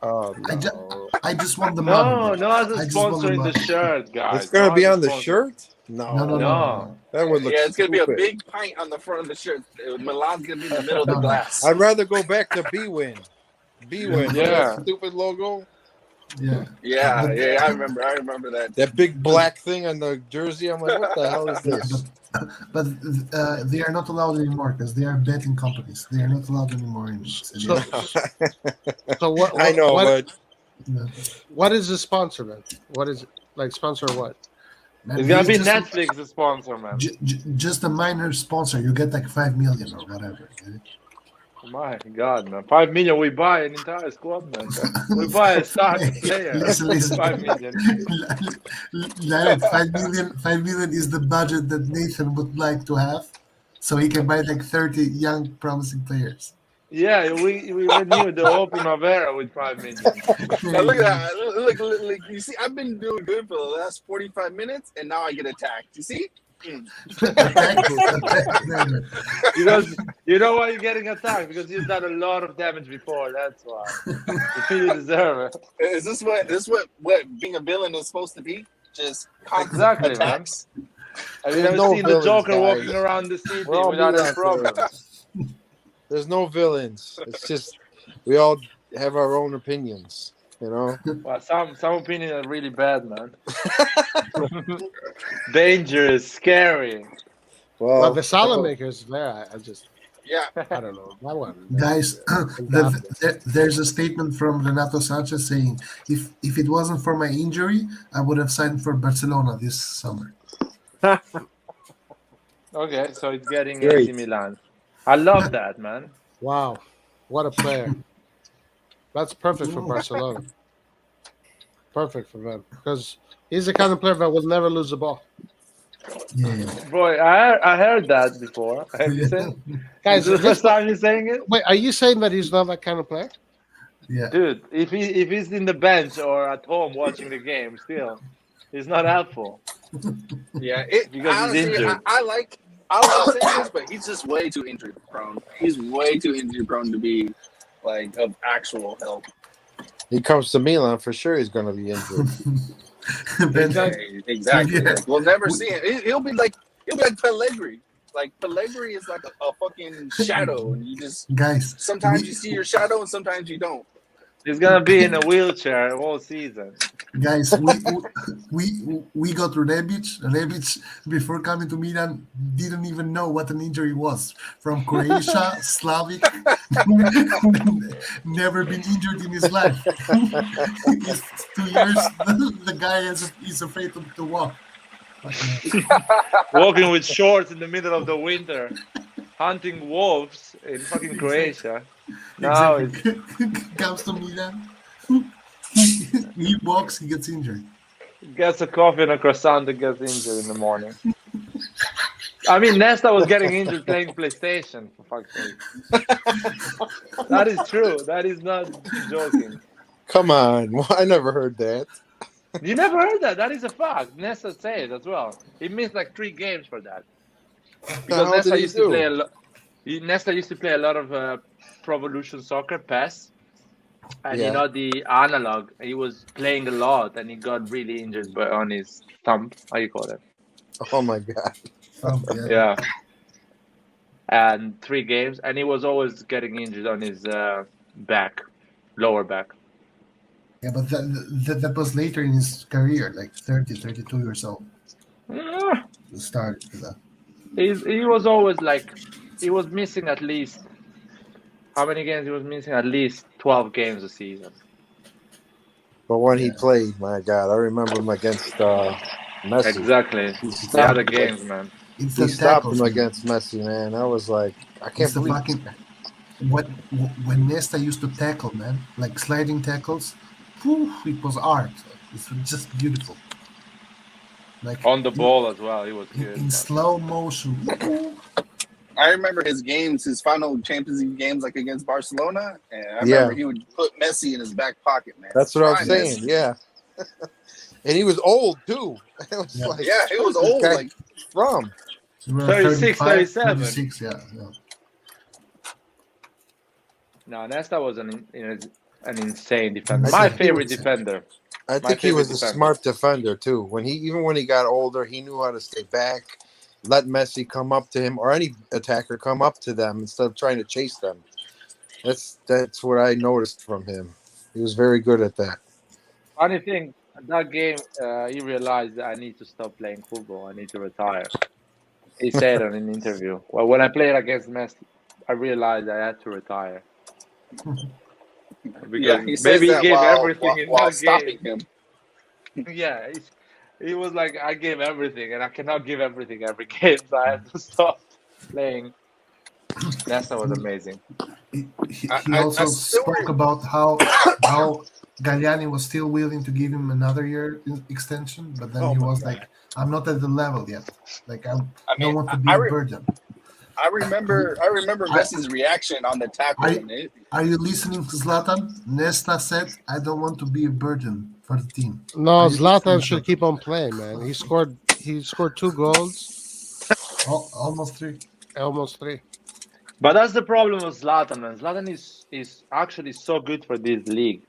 Oh I no. I just want the No, money. no as I a just want sponsor the in the money. shirt, guys. It's gonna No be as a on the sponsor. shirt? No. That would look Yeah, it's gonna be a stupid. big pint on the front of the shirt. Milan's gonna be in the middle of the No. glass. I'd rather go back to B-Win. B-Win. Yeah. That stupid logo. Yeah, Yeah, But- I remember that. That big black thing on the jersey. I'm like, what the hell is this? but they are not allowed anymore because they are betting companies. They are not allowed anymore in. So, so what? I know, what, Yeah. what is the sponsor then? What is it? Like sponsor what? Man, It's gonna be just, Netflix, the sponsor, man. Just a minor sponsor. You get like 5 million or whatever. Get it? My God, man. 5 million, we buy an entire squad, man. We buy a starting player. Listen. 5 million. Like 5 million is the budget that Nathan would like to have, so he can buy like 30 young promising players. Yeah, we renewed the whole Primavera with 5 million. Now look at that. Look, you see, I've been doing good for the last 45 minutes, and now I get attacked. You see? Because you know why you're getting attacked? Because you've done a lot of damage before. That's why. You deserve it. Is this what being a villain is supposed to be? Just constant Exactly, attacks? Have you There's ever no seen the villains, Joker guys. walking around the city We're all without moving any on problem? to- There's no villains. It's just we all have our own opinions. You know. Well, some opinions are really bad, man. Dangerous, scary. Well, Well, the salad makers there. I just Yeah. I don't know that one. Guys, there's a statement from Renato Sanchez saying, if it wasn't for my injury, I would have signed for Barcelona this summer. Okay, so it's getting Great. AC Milan. I love that, man. Wow, what a player! That's perfect for Barcelona. Perfect for them because he's the kind of player that will never lose the ball. Yeah. Boy, I heard that before. Have you seen? Guys, Is this the first time you're saying it? wait, are you saying that he's not that kind of player? Yeah. Dude, if he's in the bench or at home watching the game, still, he's not helpful. Yeah. Because he's Honestly, injured. I like Sanchez, but he's just way too injury prone. He's way too injury prone to be like of actual help. he comes to Milan for sure. He's going to be injured. Ben, Exactly. Yeah. We'll never see him. He'll be like Pellegrini. Like Pellegrini is like a fucking shadow, and you just guys, sometimes you see your shadow and sometimes you don't. He's gonna be in a wheelchair all season. Guys, we got Rebic. Rebic, before coming to Milan, didn't even know what an injury was. From Croatia, Slavic, never been injured in his life. He's 2 years. The guy is afraid to walk. Walking with shorts in the middle of the winter, hunting wolves in fucking Croatia. Now it's Exactly. Comes to Milan. He walks, he gets injured. gets a coffee and a croissant and gets injured in the morning. I mean, Nesta was getting injured playing PlayStation, for fuck's sake. That is true. That is not joking. Come on, I never heard that. You never heard that? That is a fact. Nesta said as well. He missed like 3 games for that. Because hell did Nesta he used to do? play a lot. Nesta used to play a lot of Pro Evolution Soccer, PES. And Yeah. you know the analog, he was playing a lot and he got really injured on his thumb. How you call it? Oh my god. Yeah. And 3 games, and he was always getting injured on his back, lower back. Yeah, but that was later in his career, like 30, 32 years old. Yeah. Started with that. He was always like, he was missing at least, how many games? He was missing at least 12 games a season. But when he played, my god, I remember him against Messi. Exactly. He The other stopped, games, man. It's he the stopped tackles, him man. against Messi, man. I was like, I can't It's the believe fucking when Nesta used to tackle, man, like sliding tackles. Whew, it was art. It was just beautiful. Like On the ball as well, he was in good. slow motion. I remember his games, his final Champions League games, like against Barcelona, and I Yeah. remember he would put Messi in his back pocket, man. that's what I was Prime saying. Messi. Yeah. And he was old too. It was Yeah. like, Yeah, he was where's this old. guy Like, from? 36, 37. 36, yeah. No, Nesta was an insane defender. I My think he favorite was- defender. I My think he was favorite a defender. smart defender too. Even when he got older, he knew how to stay back, let Messi come up to him or any attacker come up to them instead of trying to chase them. That's what I noticed from him. He was very good at that. Funny thing, that game, he realized that I need to stop playing football. I need to retire. He said in an interview, well, when I played against Messi, I realized I had to retire. Because yeah, he says maybe he that gave while, everything in while that stopping game. him. Yeah, he was like, I gave everything, and I cannot give everything every game, so I have to stop playing. Nesta was amazing. He I also still spoke about how Galliani was still willing to give him another year extension, but then Oh he my was God. like, "I'm not at the level yet. Like I I don't mean, want to be I a re- burden." I remember Messi's reaction on the tackle. Are you listening to Zlatan? Nesta said, "I don't want to be a burden for the team." No, Are you Zlatan listening, should Zlatan? keep on playing, man. He scored 2 goals, Almost 3. almost 3. But that's the problem with Zlatan, man. Zlatan is actually so good for this league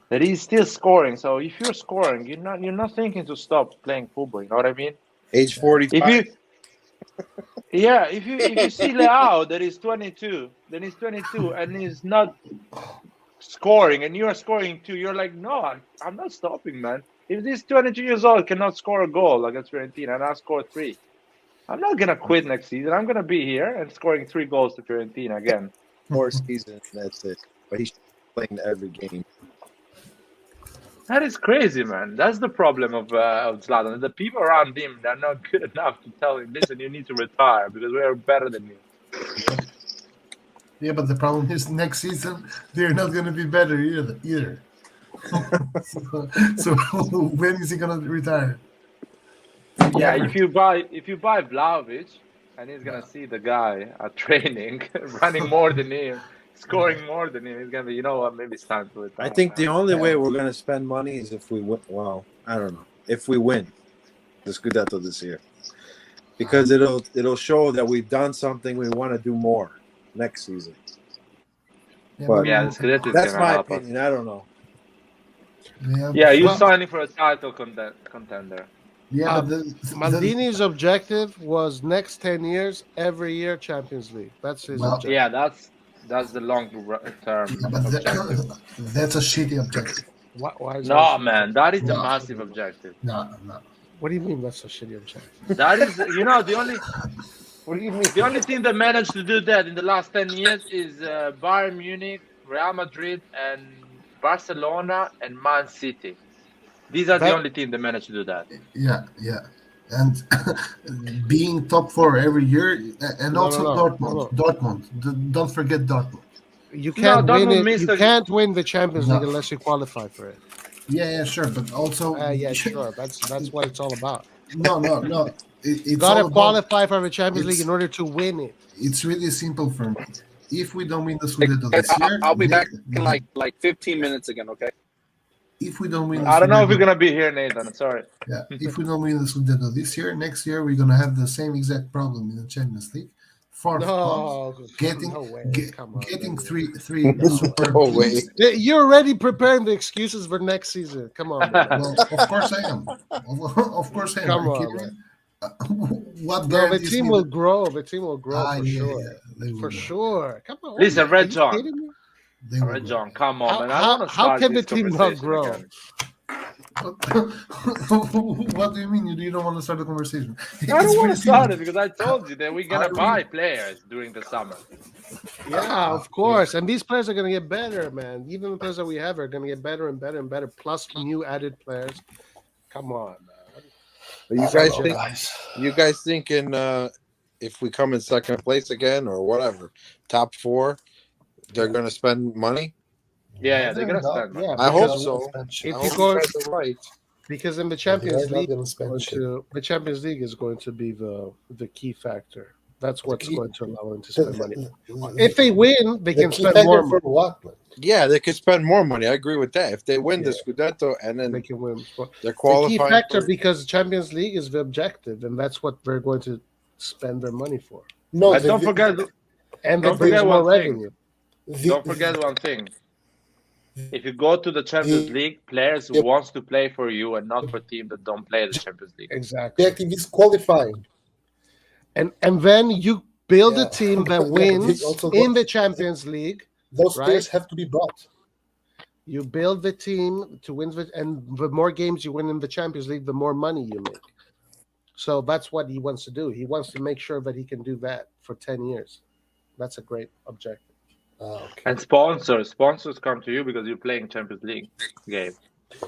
that he's still scoring. So if you're scoring, you're not thinking to stop playing football. You know what I mean? Age 45. If you if you see Leao that is 22, then he's 22 and he's not scoring, and you're scoring too, you're like, no, I'm not stopping, man. If this 22 years old cannot score a goal against Fiorentina and I score 3, I'm not gonna quit next season. I'm gonna be here and scoring 3 goals to Fiorentina again. 4 seasons, that's it. But he's playing every game. That is crazy, man. That's the problem of Zlatan. The people around him, they're not good enough to tell him, listen, you need to retire because we are better than you. Yeah, but the problem is next season they're not going to be better either. so when is he going to retire? Yeah, if you buy Vlahovic and he's gonna see the guy at training running more than him, scoring more than him, he's gonna be, you know what, maybe it's time to retire. I think the only way we're going to spend money is if we win. Well, I don't know. If we win the Scudetto this year. Because it'll show that we've done something, we want to do more next season. But yeah, the Scudetto is that's gonna my help us. opinion. I don't know. Yeah, you're Well- signing for a title contender. Yeah, but Maldini's objective was next 10 years, every year Champions League. That's his Well, objective. Yeah, that's That's the long-term Yeah, but objective. that's a shitty objective. Why is No, that? man, that is a No. massive objective. No, no. What do you mean that's a shitty objective? That is, the only What do you mean? the only team that managed to do that in the last 10 years is Bayern Munich, Real Madrid, and Barcelona and Man City. These are the That- only team that managed to do that. Yeah, yeah. And being top four every year, and No, also no, no, Dortmund. no. Dortmund. Don't forget Dortmund. You can't Dortmund win it. missed You a- can't win the Champions No. League unless you qualify for it. Yeah, sure, but also Yeah, sure. That's what it's all about. no. You It's gotta all about, qualify for the Champions League it's- in order to win it. it's really simple for me. If we don't win the Scudetto this year, I'll be back in like 15 minutes again. Okay. If we don't win, the I don't know if Scudetto- you're gonna be here, Nathan. Sorry. Yeah, if we don't win the Scudetto this year, next year we're gonna have the same exact problem in the Champions League. Fourth spot, No, getting no way. Come on, getting man. three super No teams. way. You're already preparing the excuses for next season. Come on, man. Well, of course I am. Of course I am. Come Are you on, kidding me? What No, the guarantees team me will that- grow. The team will grow for yeah, sure. yeah, they will For grow. sure. Come on. Listen, are Red you John. kidding me? They will Red grow. John, come on, man. I How want to how start can the this team not conversation grow? again. What do you mean? You don't want to start the conversation? I don't want pretty to start simple. it because I told you that we're gonna Are we- buy players during the summer. Yeah, of course. And these players are going to get better, man. Even the players that we have are going to get better and better and better. Plus new added players. Come on, man. But you guys thinking if we come in second place again or whatever, top four, they're going to spend money? Yeah, they're gonna spend money. Yeah, I hope because so. If I you hope go- you guys are right. Because in the Champions They're not League, gonna spend shit. the Champions League is going to be the key factor. That's what's key- going to allow them to spend money. The If they win, they can key spend factor more for money. what? Man? Yeah, they could spend more money. I agree with that. If they win the Scudetto and then They can win. they're The key qualifying, factor for- because Champions League is the objective, and that's what they're going to spend their money for. No, But don't forget, And Don't that brings forget more one thing. revenue. don't forget one thing. If you go to the Champions League, players Yep. wants to play for you and not for teams that don't play the Champions League. Exactly. the objective is qualifying. And then you build Yeah. a team that Yeah, wins also in the Champions League. Those Right. players have to be bought. You build the team to win, and the more games you win in the Champions League, the more money you make. So that's what he wants to do. He wants to make sure that he can do that for 10 years. That's a great objective. Okay, And sponsors come to you because you're playing Champions League game.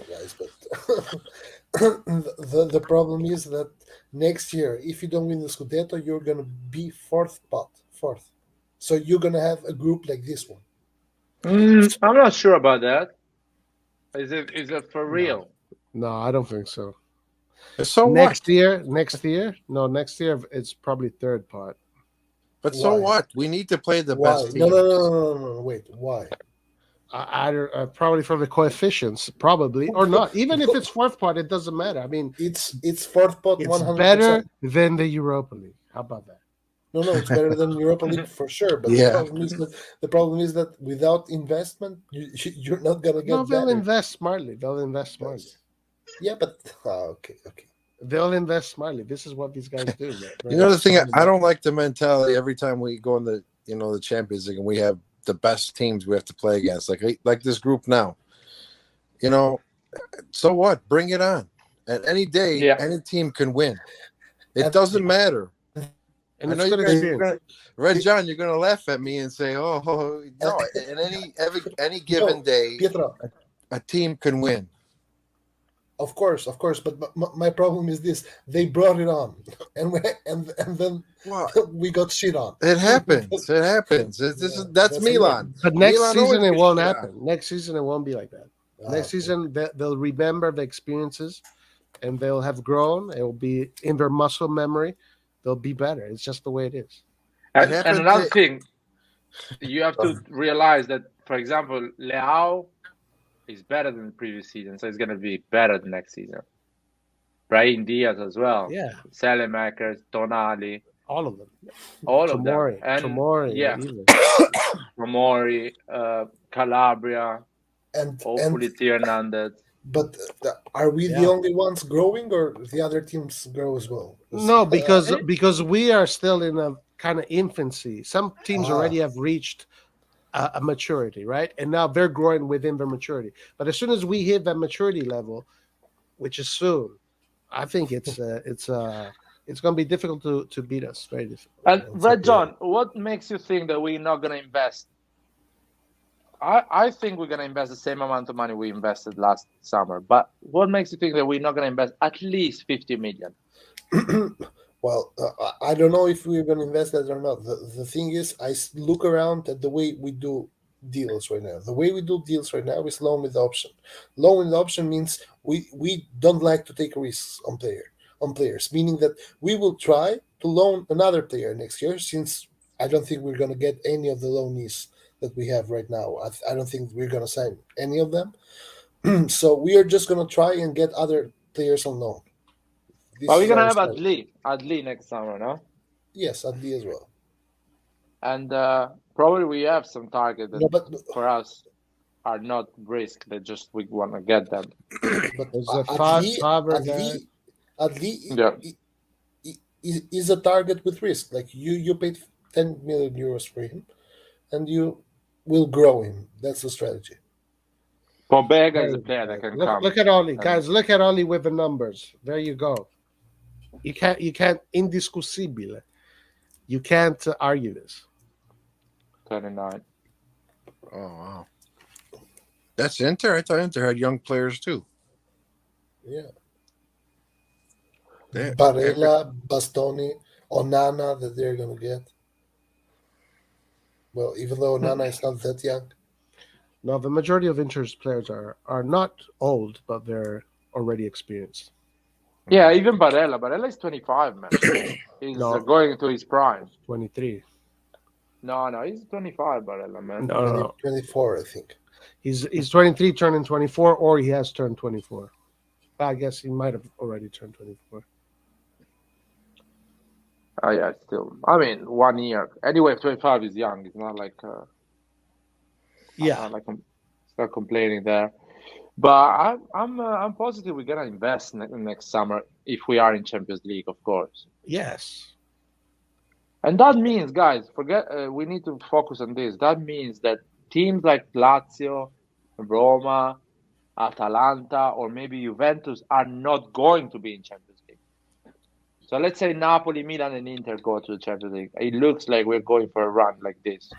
guys, but the problem is that next year, if you don't win the Scudetto, you're gonna be fourth. So you're gonna have a group like this one. Mm. I'm not sure about that. Is it for real? No, I don't think so. so what? Next year, next year it's probably third pot. But so Why? what? We need to play the Why? best team. No. Wait, why? I don't, probably from the coefficients, probably or not. Even if it's fourth pot, it doesn't matter. I mean, It's fourth pot. it's 100%. better than the Europa League. How about that? No, it's better than Europa League for sure. But Yeah. the problem is that without investment, you're not gonna get No, they'll better. invest smartly. Yeah, but okay. They'll invest smartly. This is what these guys do. Man. You know the thing, I don't like the mentality every time we go in the the Champions League and we have the best teams we have to play against, like this group now. So what? Bring it on. At any day, Yeah. any team can win. It And- doesn't matter. And I know it's you good guys, experience. Red John, you're gonna laugh at me and say, "Oh, no!" In any given day, Pietro, a team can win. of course. But my problem is this: they brought it on, and then Well, we got shit on. it happens. It happens. That's That's Milan. But next Milan season always it gets won't shit happen. Next season it won't be like that. Next Okay. season they'll remember the experiences, and they'll have grown. It will be in their muscle memory. They'll be better. It's just the way it is. And happened another to- thing, you have to realize that, for example, Leao is better than the previous season, so he's going to be better the next season. Brahim Diaz as well. Yeah, Selemakers, Tonali, all of them. all of Tomori, them. And Tomori, yeah, even. Tomori, Calabria, And hopefully Theo Hernandez. but are we the Yeah. only ones growing, or the other teams grow as well? No, because we are still in a kind of infancy. Some teams already have reached a maturity, right? And now they're growing within their maturity. But as soon as we hit that maturity level, which is soon, I think it's going to be difficult to beat us. Very difficult. And Red John, what makes you think that we're not going to invest? I think we're going to invest the same amount of money we invested last summer. But what makes you think that we're not going to invest at least 50 million? Well, I don't know if we're going to invest that or not. The thing is, look around at the way we do deals right now. The way we do deals right now is loan with option. Loan with option means we don't like to take risks on players, meaning that we will try to loan another player next year. Since I don't think we're going to get any of the loanees that we have right now. I don't think we're going to sign any of them. So we are just going to try and get other players on loan. But we're going to have Adli next summer, no? Yes, Adli as well. And probably we have some targets that but for us are not risk. They just we want to get them. But There's a Faber guy. Adli is a target with risk. Like you paid 10 million euros for him, and you will grow him. That's the strategy. Pobega is a player that can come. Look at Oli, guys. Look at Oli with the numbers. There you go. You can't indiscutible. You can't argue this. 29. Oh wow, that's Inter. I thought Inter had young players too. Yeah. Yeah. Barella, Bastoni, Onana that they're gonna get. Well, even though Onana is not that young. No, the majority of Inter's players are not old, but they're already experienced. Yeah, even Barella. Barella is 25, man. He's going to his prime. 23. No, he's 25, Barella, man. No. 24, I think. He's 23, turning 24, or he has turned 24. I guess he might have already turned 24. Oh yeah, still. I mean, 1 year. Anyway, 25 is young. It's not like. I'm not complaining there. But I'm positive we're gonna invest next summer if we are in Champions League, of course. Yes. And that means, guys, we need to focus on this. That means that teams like Lazio, Roma, Atalanta, or maybe Juventus are not going to be in Champions League. So let's say Napoli, Milan, and Inter go to the Champions League. It looks like we're going for a run like this.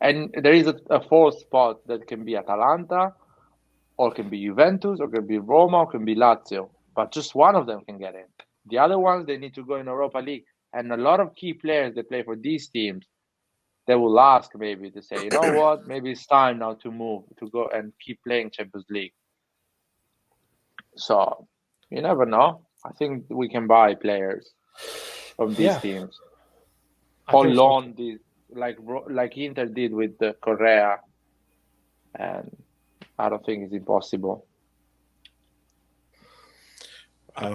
And there is a fourth spot that can be Atalanta, or can be Juventus, or can be Roma, or can be Lazio. But just one of them can get in. The other ones, they need to go in Europa League. And a lot of key players that play for these teams, they will ask maybe to say, you know what, maybe it's time now to move, to go and keep playing Champions League. So, you never know. I think we can buy players from these teams. Or loan these, like Inter did with the Correa. And I don't think it's impossible.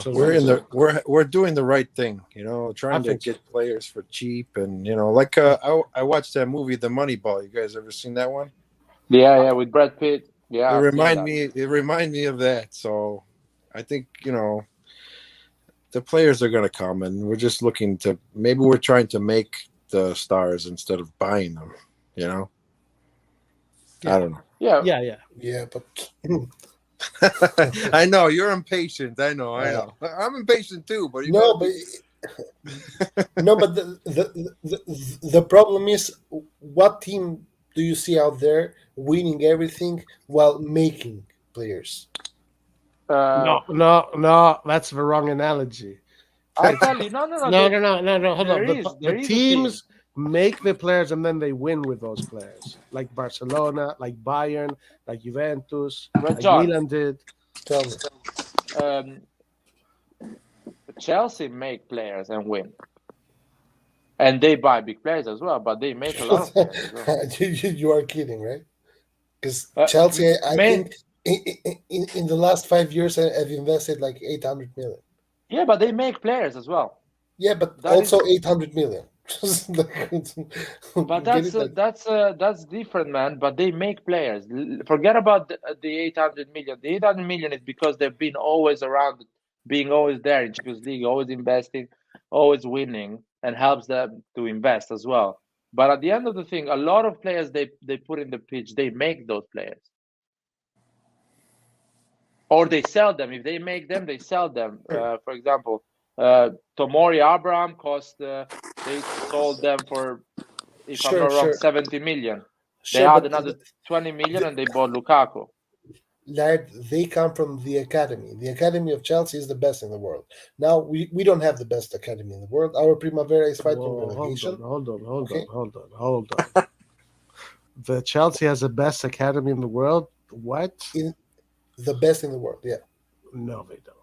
We're doing the right thing, trying to get players for cheap, and like I watched that movie, The Moneyball. You guys ever seen that one? Yeah, with Brad Pitt. Yeah, it remind me of that. So I think the players are going to come, and we're just looking to we're trying to make the stars instead of buying them. Yeah. I don't know. Yeah, but. I know you're impatient. I know. I'm impatient too. But but the problem is, what team do you see out there winning everything while making players? No, that's the wrong analogy. I tell you, no. Hold on. The teams make the players and then they win with those players, like Barcelona, like Bayern, like Juventus, like Milan did. Tell me. Chelsea make players and win, and they buy big players as well, but they make a lot of players as well. You are kidding, right? Because Chelsea, I think in the last 5 years have invested like 800 million. Yeah, but they make players as well. Yeah, but that also 800 million. But that's different, man. But they make players. Forget about the 800 million. The 800 million is because they've been always around, being always there in Champions League, always investing, always winning, and helps them to invest as well. But at the end of the thing, a lot of players they put in the pitch, they make those players. Or they sell them. If they make them, they sell them. For example, Tomori Abraham cost, they sold them for, if I'm Sure, not wrong, sure, 70 million. They sure. had But another 20 million and they bought Lukaku. lad, they come from the academy. The academy of Chelsea is the best in the world. Now we don't have the best academy in the world. Our Primavera is fighting Whoa, relegation. hold Okay. on. The Chelsea has the best academy in the world. What? The best in the world, yeah. No, they don't.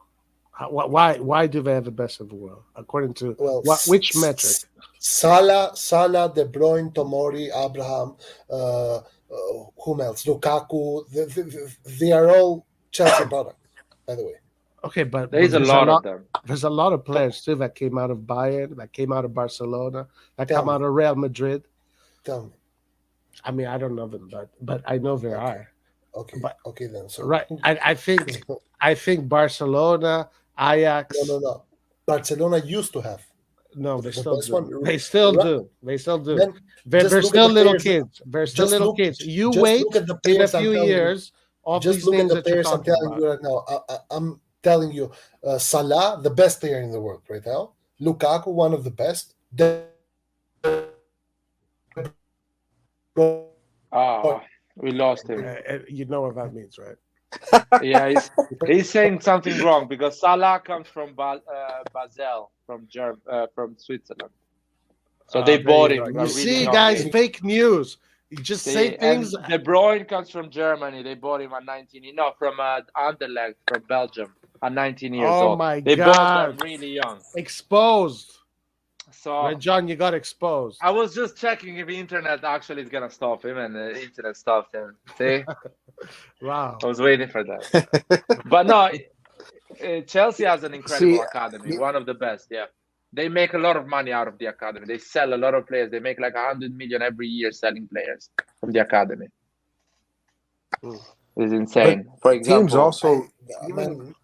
Why do they have the best in the world? According to Well, which metric? Salah, De Bruyne, Tomori, Abraham, whom else? Lukaku. They are all Chelsea products, by the way. Okay, but There's a lot of them. There's a lot of players too that came out of Bayern, that came out of Barcelona, that Tell come me. out of Real Madrid. Tell me. I mean, I don't know them, but I know there Okay. are. Okay, But- okay then. So Right. I think Barcelona, Ajax. No. Barcelona used to have. No, they The still best do. one- They still Right. do. They still do. Then They're just look at still the little players that- kids. They're still just little look- kids. You just wait look at the in a players I'm few telling you. years of just these look at names the that you're players I'm talking telling about. you right now. I'm telling you, Salah, the best player in the world right now. Lukaku, one of the best. We lost him. You know what that means, right? Yeah, he's saying something wrong because Salah comes from Basel, from Switzerland. So they there bought you him. go. a You really see, young guys, age. fake news. You just say See, things. and De Bruyne comes from Germany. They bought him at 19. No, from Anderlecht, from Belgium, at 19 years Oh old. my They bought them God. really young. Exposed. So Red John, you got exposed. I was just checking if the internet actually is gonna stop him, and the internet stopped him. See, Wow. I was waiting for that. But no, Chelsea has an incredible See, academy, one of the best. Yeah, they make a lot of money out of the academy. They sell a lot of players. They make like 100 million every year selling players from the academy. It's insane. For example, teams also. Man,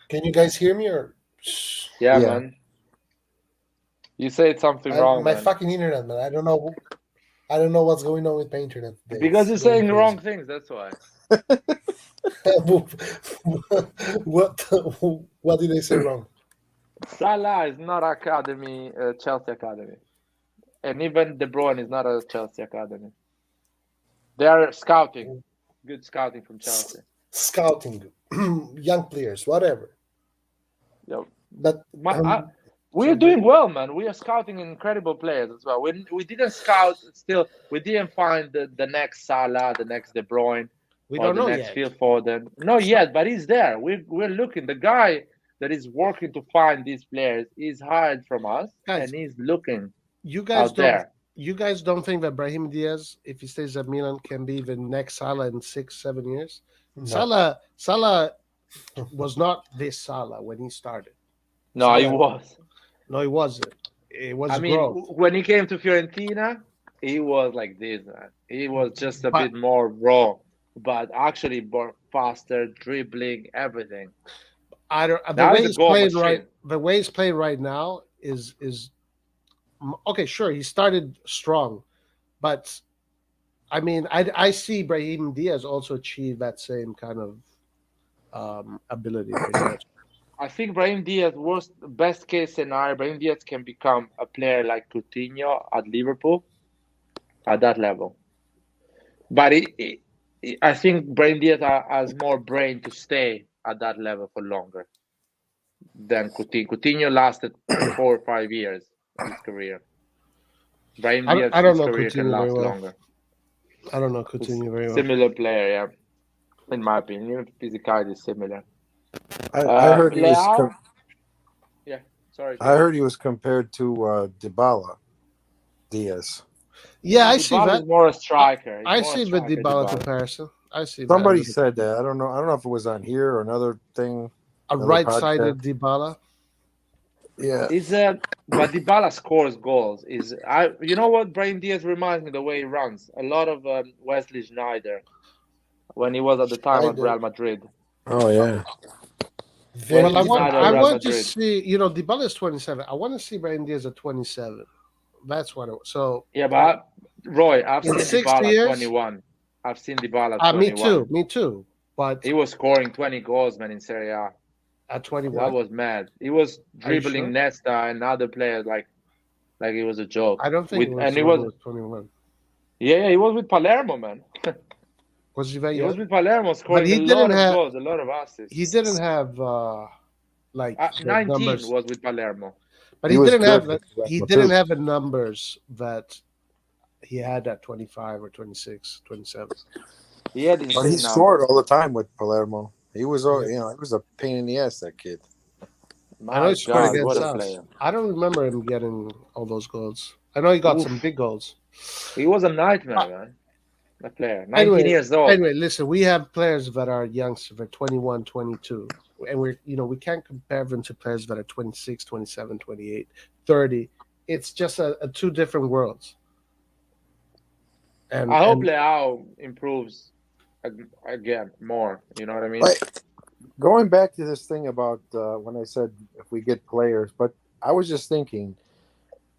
can you guys hear me or? yeah, Yeah. man. You said something wrong, my man. fucking internet, man. I don't know what's going on with my internet today. Because you're It's going saying crazy. wrong things. That's why. What did I say wrong? Salah is not academy, Chelsea academy, and even De Bruyne is not a Chelsea academy. They are scouting, good scouting from Chelsea. Scouting, young players, whatever. Yep. But We're doing well, man. We are scouting incredible players as well. We didn't scout still. We didn't find the next Salah, the next De Bruyne, We or don't the know next yet. Phil Foden. Not yet, but he's there. We're looking. The guy that is working to find these players is hired from us, Guys, and he's looking You guys out don't. there. You guys don't think that Brahim Diaz, if he stays at Milan, can be the next Salah in 6-7 years? no. Salah was not this Salah when he started. No, he Salah- was. No, he wasn't. It was I mean, growth. when he came to Fiorentina, he was like this, man. He was just a But- bit more raw, but actually more faster, dribbling, everything. I don't. The Now way he's a he's goal playing machine. right, the way he's playing right now is okay. Sure, he started strong, but I mean, I see Brahim Diaz also achieve that same kind of ability. pretty much. I think Brahim Diaz was best case scenario. Brahim Diaz can become a player like Coutinho at Liverpool at that level. But I think Brahim Diaz has more brain to stay at that level for longer than Coutinho. Coutinho lasted 4 or 5 years of his career. Brahim I don't- Diaz, I don't his know career can Coutinho very last well. longer. I don't know Coutinho very well. Similar player, yeah. In my opinion, even physicality is similar. I heard he was. Leao? Yeah, sorry. I heard he was compared to Dybala, Diaz. Yeah, I see Dybala that. is more a striker. He's I more a see the striker, Dybala Dybala. comparison. I see Somebody that. said that. I don't know. I don't know if it was on here or another thing. A another right-sided Dybala. Yeah. But Dybala scores goals. You know what Brahim Diaz reminds me the way he runs? A lot of Wesley Sneijder when he was at the time at Sneijder. Real Madrid. Oh yeah. Very Well, Well, I He's want, not different. a I Real want to Madrid. see. Dybala is 27. I want to see Brahim Diaz at 27, That's what it was. So Yeah, but Roy, I've in seen 60 Dybala years, 21. I've seen Dybala me 21. too, me too. But He was scoring 20 goals, man, in Serie A. at That 21, was mad. He was Are you dribbling sure? Nesta and other players like it was a joke. I don't think it was And he when he was was 21. yeah, he was with Palermo, man. Was he very He was young? with Palermo, scoring a he lot didn't of have goals, a lot of assists. he didn't have like the 19 numbers, was with Palermo. but He he was didn't good have with he Palermo, didn't too. have the numbers that he had at 25 or 26, 27. He had But he insane scored numbers. all the time with Palermo. He was, Yeah. he was a pain in the ass. That kid. I know My he scored God, what against a us. player. I don't remember him getting all those goals. I know he got some Oof. big goals. He was a nightmare, man. A player. 19 Anyway, years old. anyway, listen, we have players that are youngsters, they're 21, 22. And we can't compare them to players that are 26, 27, 28, 30. It's just a two different worlds. I hope And Leao improves again more. You know what I mean? Like, going back to this thing about when I said if we get players, but I was just thinking,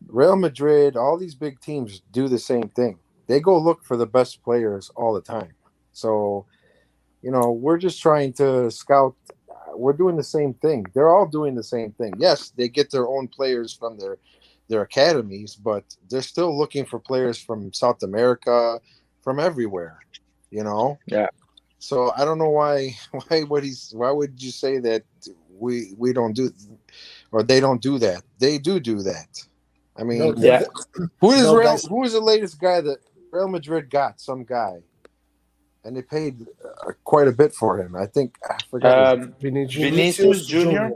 Real Madrid, all these big teams do the same thing. They go look for the best players all the time. So, we're just trying to scout. We're doing the same thing. They're all doing the same thing. Yes, they get their own players from their academies, but they're still looking for players from South America, from everywhere. Yeah. So I don't know why would you say that we don't do, or they don't do that? They do that. I mean, No, Yeah. guys, who is the latest guy that Real Madrid got? Some guy, and they paid quite a bit for him. I think I forgot. Vinicius Junior.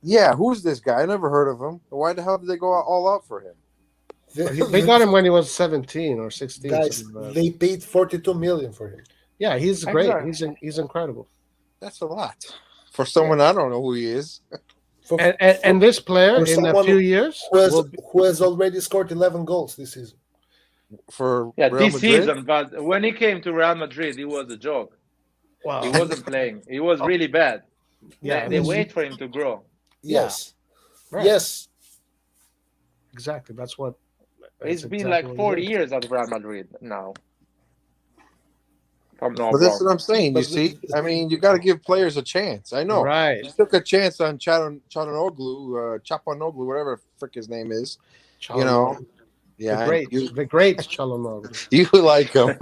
Yeah, who's this guy? I never heard of him. Why the hell did they go all out for him? they got him when he was 17 or 16. Guys, something like that. they paid 42 million for him. Yeah, he's great. Exactly. He's incredible. That's a lot for someone I don't know who he is. For, And this player for in a someone few years who has already scored 11 goals this season. For Yeah, Real this Madrid? season, but when he came to Real Madrid, he was a joke. wow. He wasn't playing. He was really bad. Yeah, They wait for him to grow. Yes. Right. Yes. Exactly. That's what It's that's been exactly like what 40 he did. years at Real Madrid now. If I'm not But that's wrong. what I'm saying. You But see, I mean, you got to give players a chance. I know. Right. You took a chance on Chapanoglu, whatever the frick his name is. Çalhanoğlu. Yeah, The great, the great Çalhanoğlu. you like him.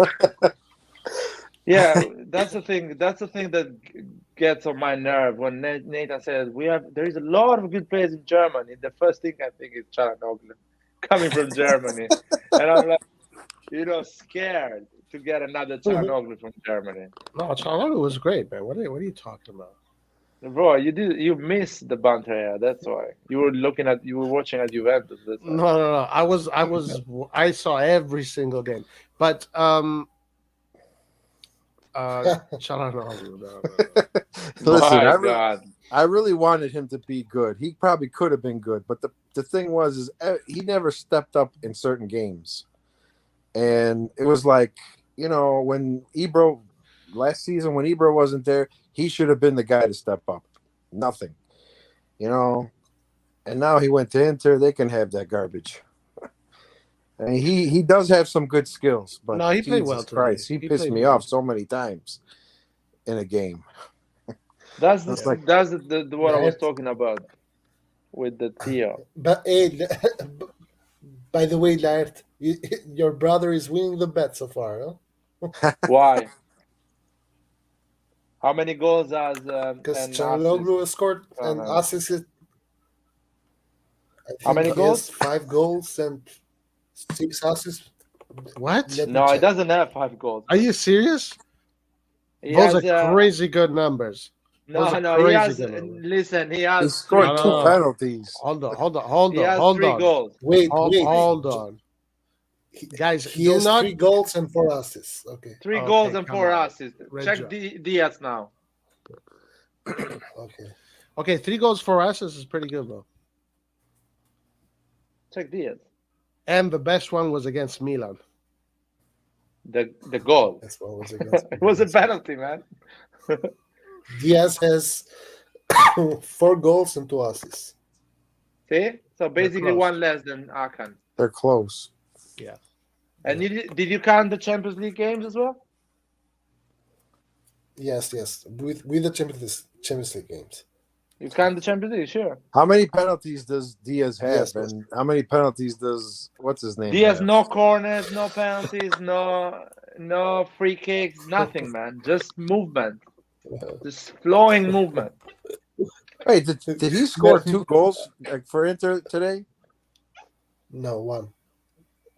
Yeah, that's the thing. That's the thing that gets on my nerve when Nathan says there is a lot of good players in Germany. The first thing I think is Çalhanoğlu coming from Germany, and I'm like, scared to get another Çalhanoğlu from Germany. No, Çalhanoğlu was great, man. What are you talking about? Bro, you missed the banter here. That's why you were watching at Juventus. That's why. No. I saw every single game, but Çalhanoğlu. No. Listen, God. I really wanted him to be good. He probably could have been good, but the thing is he never stepped up in certain games. And it was like, when last season when Ibra wasn't there, he should have been the guy to step up. Nothing. And now he went to Inter, they can have that garbage. I mean, he does have some good skills, but No, he played well Jesus today. Christ, he pissed played me well. off so many times in a game. That's It's like- what I was talking about with the Theo. But hey, by the way, Lart, your brother is winning the bet so far, huh? Why? How many goals has Because and Çalhanoğlu has scored Oh, and no. assists. How many he goals? has 5 goals and 6 assists. What? Let me No, he check. doesn't have 5 goals. Are you serious? He Those has, are crazy good numbers. no, those are no. He crazy has. good numbers. Listen, he He has scored three No, two no, no. penalties. Hold He has on. 3 goals. Wait. Hold on. Guys, He do has not 3 goals and 4 assists. Okay. 3 Okay, goals and come 4 on. assists. Red Check job. Diaz now. Okay. Okay, 3 goals, 4 assists is pretty good though. Check Diaz. And the best one was against Milan. The goal. That's what was against. It was a penalty, man. Diaz has 4 goals and 2 assists. See? So basically close. one less than Akan. They're close. And did you count the Champions League games as well? Yes, with the Champions League games. You count the Champions League, sure. How many penalties does Diaz have, Yes. and how many penalties does what's his name? Diaz, have? no corners, no penalties, no free kicks, nothing, man. Just movement, just flowing movement. Wait, did he score 2 goals for Inter today? No, one.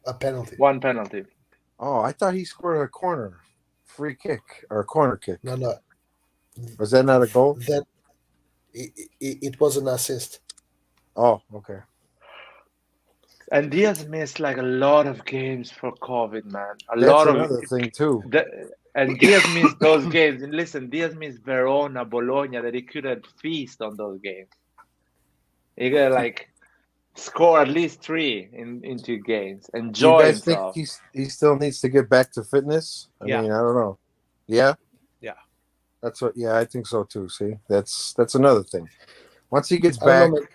A penalty. One penalty. Oh, I thought he scored a corner, free kick or a corner kick. No. Was that not a goal? Then it was an assist. Oh, okay. And Diaz missed like a lot of games for COVID, man. That's another thing too. And Diaz missed those games. And listen, Diaz missed Verona, Bologna, that he couldn't feast on those games. He got like score at least 3 in 2 games. Enjoy Do you guys himself. think he still needs to get back to fitness? I mean, I don't know. Yeah? Yeah. That's what yeah, I think so too. See? That's another thing. Once he gets I back, don't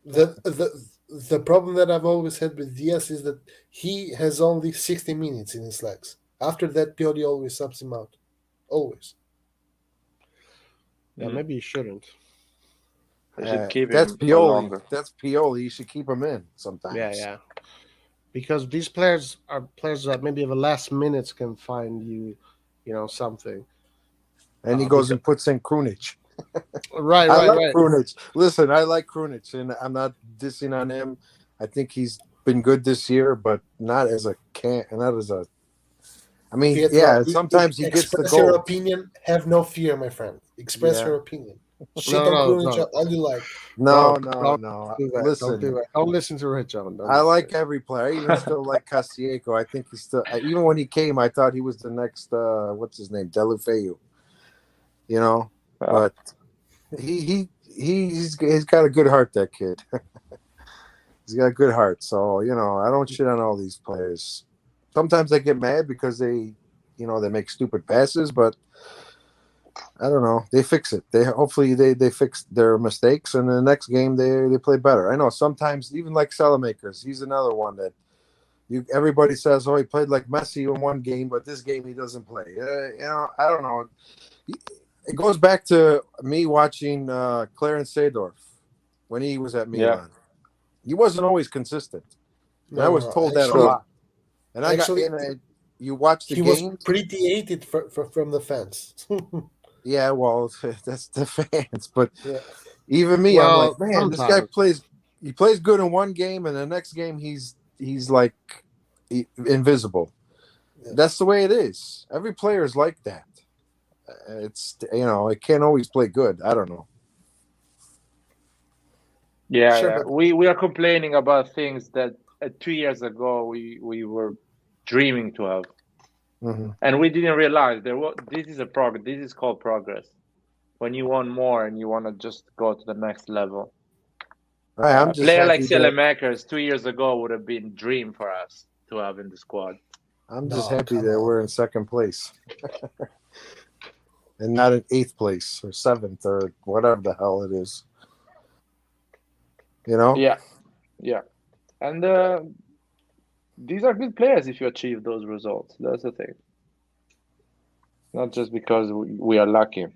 know, man. The problem that I've always had with Diaz is that he has only 60 minutes in his legs. After that, Pioli always subs him out. Always. Yeah, maybe you shouldn't. They should keep that's him for Pioli. longer. That's Pioli. You should keep him in sometimes. Yeah. Because these players are players that maybe of the last minutes can find you, something. And he goes and puts in Krunic. Right. I like Krunic. Listen, I like Krunic, and I'm not dissing on him. I think he's been good this year, but not as a. I mean, sometimes he gets the goal. Express your opinion. Have no fear, my friend. Express your opinion. Shit on Krunic all you like. No. Listen, don't listen to Rich. I like every player. I even still like Castillejo. I think he's still. Even when he came, I thought he was the next. What's his name? Delufeu. But he's got a good heart. That kid. He's got a good heart. So I don't shit on all these players. Sometimes I get mad because they make stupid passes, but I don't know. They fix it. Hopefully they fix their mistakes, and the next game they play better. I know sometimes even like Salamakers, he's another one that everybody says, oh, he played like Messi in one game, but this game he doesn't play. I don't know. It goes back to me watching Clarence Seedorf when he was at Milan. Yeah. He wasn't always consistent. I was told that a lot. And you watch the game. He was pretty hated from the fans. Yeah, well, that's the fans. But even me, I'm like, man, this guy plays good in one game, and the next game he's like invisible. Yeah. That's the way it is. Every player is like that. It's it can't always play good. I don't know. Yeah, sure, we are complaining about things that 2 years ago we were dreaming to have, and we didn't realize this is a progress. This is called progress. When you want more and you want to just go to the next level. A player like Salamakers 2 years ago would have been a dream for us to have in the squad. I'm just happy that we're in second place. And not in 8th place or 7th or whatever the hell it is. Yeah. And these are good players if you achieve those results. That's the thing. Not just because we are lucky.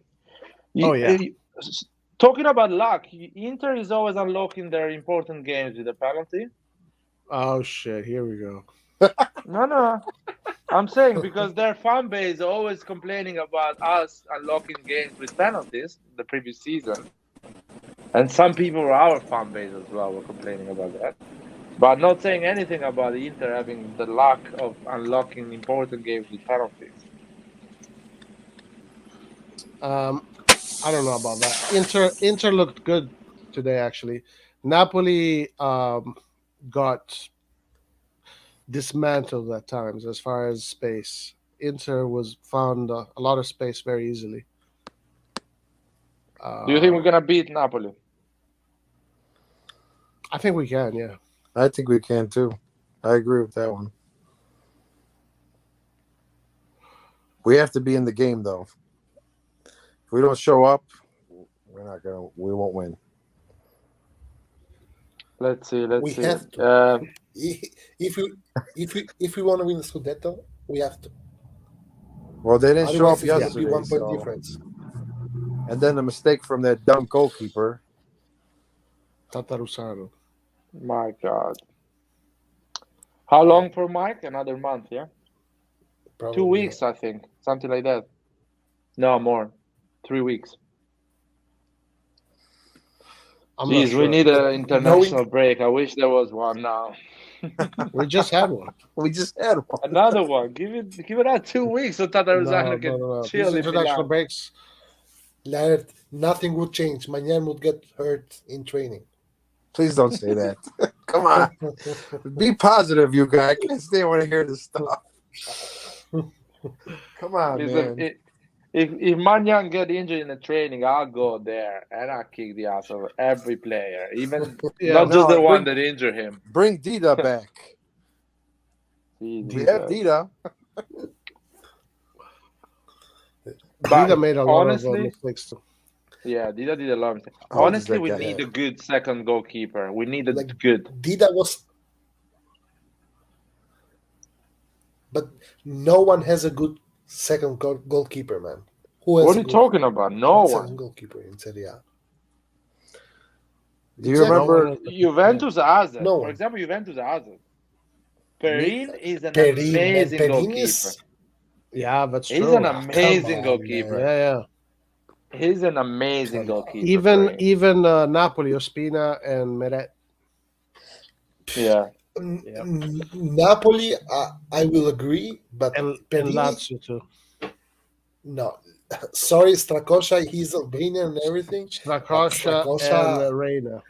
Talking about luck, Inter is always unlocking their important games with a penalty. Oh, shit. Here we go. No. I'm saying because their fan base is always complaining about us unlocking games with penalties the previous season. And some people, our fan base as well, were complaining about that. But not saying anything about the Inter having the luck of unlocking important games with penalties. I don't know about that. Inter looked good today, actually. Napoli got dismantled at times as far as space. Inter found a lot of space very easily. Do you think we're gonna beat Napoli? I think we can, yeah. I think we can too. I agree with that one. We have to be in the game though. If we don't show up, we won't win. Let's see. Let's We see. have to. If we want to win the Scudetto, we have to. Well, they didn't show Otherwise, up it's going to be yesterday, 1 point so difference. and then the mistake from that dumb goalkeeper. Tatarusano. My God. How long for Mike? Another month, yeah? Probably 2 weeks, I think. Something like that. No, more. 3 weeks. I'm not Jeez, sure. we need But an international break. I wish there was one now. We just had one. We just had one. Another one. Give it out 2 weeks so Tataruzano can These chill in international Milan. breaks. Leonard, nothing would change. Manyan would get hurt in training. Please don't say that. Come on. Be positive, you guys. I can't stay when I hear this stuff. Come on, Listen, man. if Manyan get injured in the training, I'll go there and I'll kick the ass of every player, even not just the one that injured him. Bring Dida back. Jesus. We have Dida. Dida made a lot of honestly, mistakes too. yeah, Dida did a lot of mistakes. How old is Honestly, that we guy? need a good second goalkeeper. We need a Like, good. Dida was, but no one has a good second goalkeeper, man. Who has What a are you good talking about? No second one. goalkeeper in Serie A? Do you remember? Juventus has it. No For one. example, Juventus has it. Perin is an Perin, man. amazing Perin goalkeeper. is. Yeah, that's He's true. an amazing Come on, goalkeeper. man. Yeah. He's an amazing Come on. goalkeeper. Even Napoli, Ospina and Meret. Yeah. Napoli, I will agree, but And Perini, Lazio too. no. Sorry, Strakosha, he's Albanian and everything. Strakosha and Reina.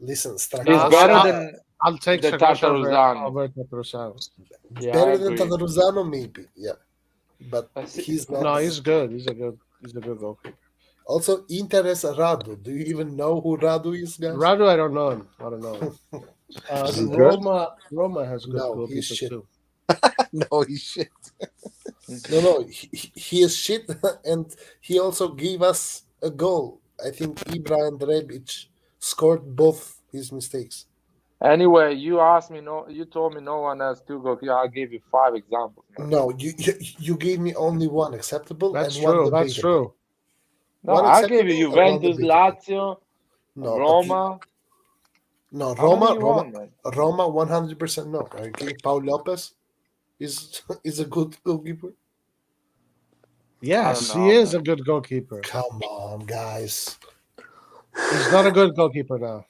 Listen, He's Strakosha better than I'll take the Strakosha Tataruzano. over Tataruzano. Yeah, better I than agree. Tataruzano, maybe. Yeah, but he's not. No, he's good. He's a good goalkeeper. Also, Inter has Radu. Do you even know who Radu is, guys? Radu, I don't know him. I don't know him. Is he good? Roma has good No, he's goalkeepers shit. too. No, he's shit. No, he is shit, and he also gave us a goal. I think Ibra and Rebic scored both his mistakes. Anyway, you asked me you told me no one has two goalkeepers. I gave you 5 examples. Man. No, you gave me only one acceptable That's and one true. debatable. That's true. No, One I gave you acceptable and one Juventus, debatable. Lazio, No, Roma. No, How many you want, man? Roma, 100% no. Okay, Paul Lopez is a good goalkeeper. Yes, know, he is man. a good goalkeeper. Come on, guys. He's not a good goalkeeper now.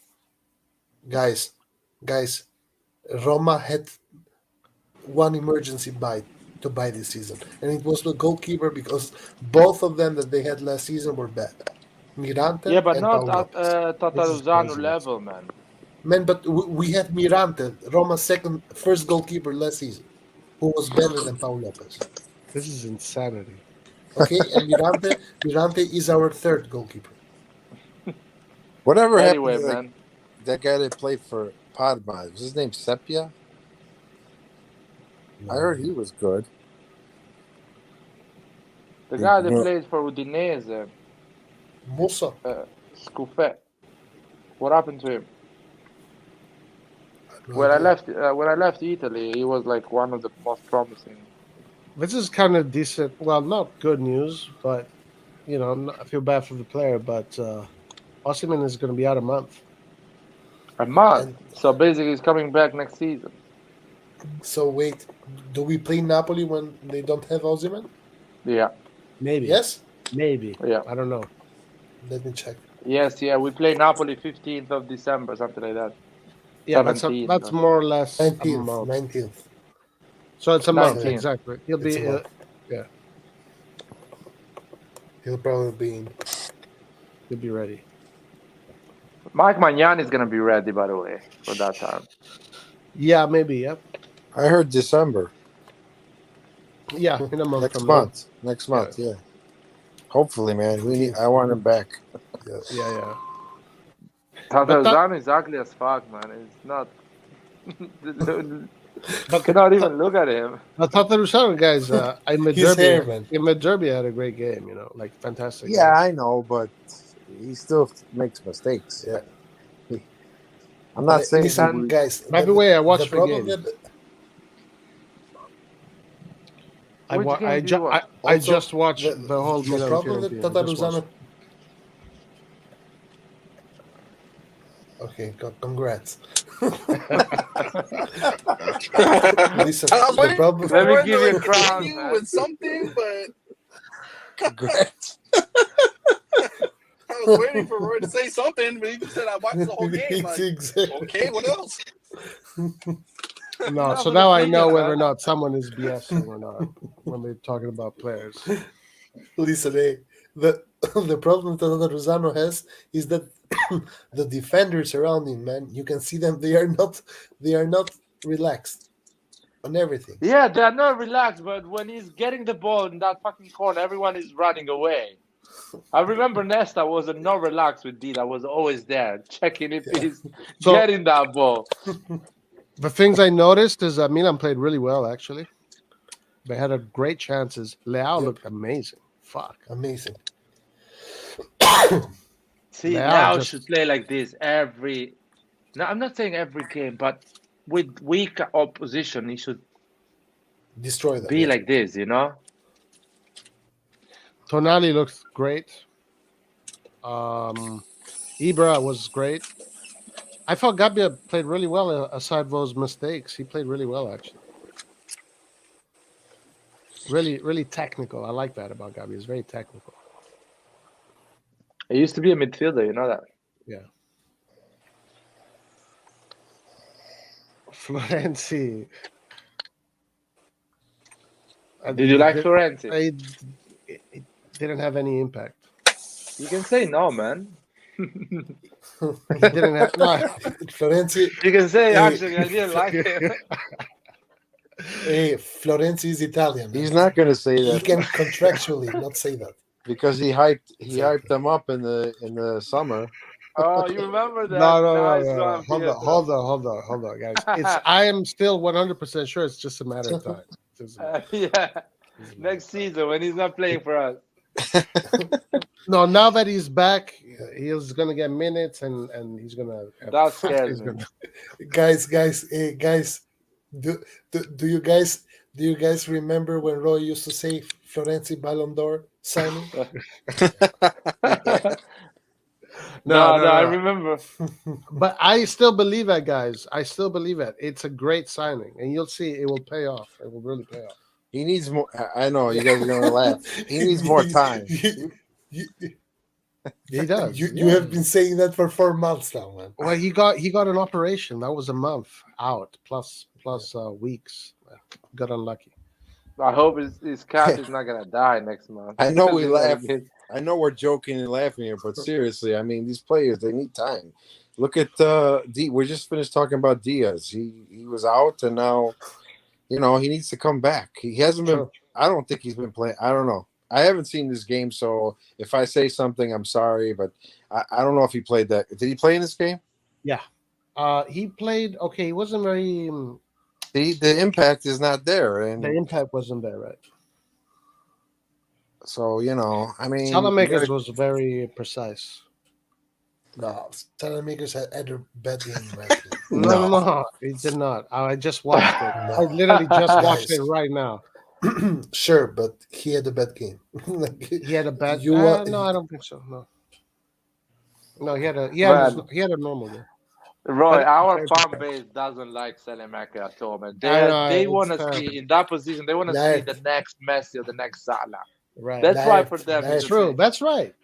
Guys, Roma had one emergency buy to buy this season, and it was the goalkeeper because both of them that they had last season were bad. Mirante, Yeah, but and not Paul at Lopez. Tataruzano level, man. Man, but we had Mirante, Roma's first goalkeeper last season, who was better than Paul Lopez. This is insanity. Okay, and Mirante is our third goalkeeper. Whatever Anyway, happened to man. that guy that played for Parma? Was his name Sepia? I heard he was good. The guy that plays for Udinese, Musa. Scuffet. What happened to him? When I left Italy, he was like one of the most promising. This is kind of decent. Well, not good news, but I feel bad for the player. But Osimhen is going to be out a month. A month. So basically, he's coming back next season. So wait, do we play Napoli when they don't have Osimhen? Yeah. Maybe. Yes. Maybe. Yeah. I don't know. Let me check. Yes. Yeah. We play Napoli 15th of December, something like that. Yeah, 17th. that's more or less 19th. So it's a month 19th. exactly. He'll be yeah. He'll probably be in. He'll be ready. Mike Magnani is gonna be ready, by the way, for that time. Yeah, maybe. Yep. I heard December. Yeah, in a month. Next month. Yeah. Hopefully, man. I want him back. Yeah. Tataruzano is ugly as fuck, man. It's not. But cannot even look at him. But Tataruzano, guys, in Derby had a great game. Like fantastic. Yeah, I know, but he still makes mistakes. Yeah. I'm not saying Listen, we- guys. By the way, I watched the problem game. that Which game do you watch? I also just watched the whole the Milan problem that Fiorentina. I just watched Tataruzano. Okay, congrats. Listen, I was the waiting problem. Let me for him give to you a like crown, continue man. with something, but Congrats. I was waiting for Roy to say something, but he just said I watched the whole game. Like, Exactly. okay, what else? No, Have so an now I opinion, know whether or man. not someone is BSing or not when they're talking about players. Listen, the the problem that Rosano has is that the defenders around him, man, you can see them. They are not relaxed on everything. Yeah, they are not relaxed, but when he's getting the ball in that fucking corner, everyone is running away. I remember Nesta was not relaxed with D. That was always there, checking if he's So- getting that ball. The things I noticed is that Milan played really well, actually. They had a great chances. Leao Yep. looked amazing. Fuck. Amazing. See, Leao now just- should play like this every. No, I'm not saying every game, but with weak opposition, he should Destroy them. be yeah. like this, you know? Tonali looked great. Ibra was great. I thought Gabbia played really well aside those mistakes. He played really well, actually. Really, really technical. I like that about Gabbia. He's very technical. He used to be a midfielder, you know that? Yeah. Florenzi. Did you like Florenzi? It didn't have any impact. You can say no, man. He didn't have. No, Florenzi, You can say, Hey. actually, I didn't like him. Florenzi is Italian. He's not going to say He that can contractually not say that. because he hyped them up in the summer. Oh, you remember that? no. Nice one, Hold Pietro. on, guys. I am still 100% sure it's just a matter of time. Yeah, next season when he's not playing for us. No, now that he's back, he's gonna get minutes and he's gonna. That scares he's me. gonna- Guys, do you guys remember when Roy used to say Florenzi Ballon d'Or signing? No, I no. remember. But I still believe that, guys. I still believe it. It's a great signing, and you'll see it will pay off. It will really pay off. He needs more. I know you guys are going to laugh. He needs more time. He does. You have been saying that for 4 months now, man. Well, he got an operation. That was a month out plus weeks. Got unlucky. I hope his cat is not gonna die next month. I know we Because laugh. it's- I know we're joking and laughing here, but seriously, I mean, these players, they need time. Look at D. We just finished talking about Diaz. He was out, and now, he needs to come back. He hasn't been. Sure. I don't think he's been playing. I don't know. I haven't seen this game, so if I say something, I'm sorry, but I don't know if he played that. Did he play in this game? He played okay. He wasn't very. The impact is not there, and The impact wasn't there, right? so I mean, Salamakers was very precise. No, Salamakers had a bad game last week. No, he did not. I just watched it. I literally just watched it right now. Sure, but he had a bad game. He had a bad. You no, I don't think so. No, he had a normal game. Roy, But- our fan base doesn't like Selemaker at all, man. I know, They it's want to terrible. see in that position. They want to see Like- the next Messi or the next Salah. Right. That's why Like- for them, like- it's True. That's right.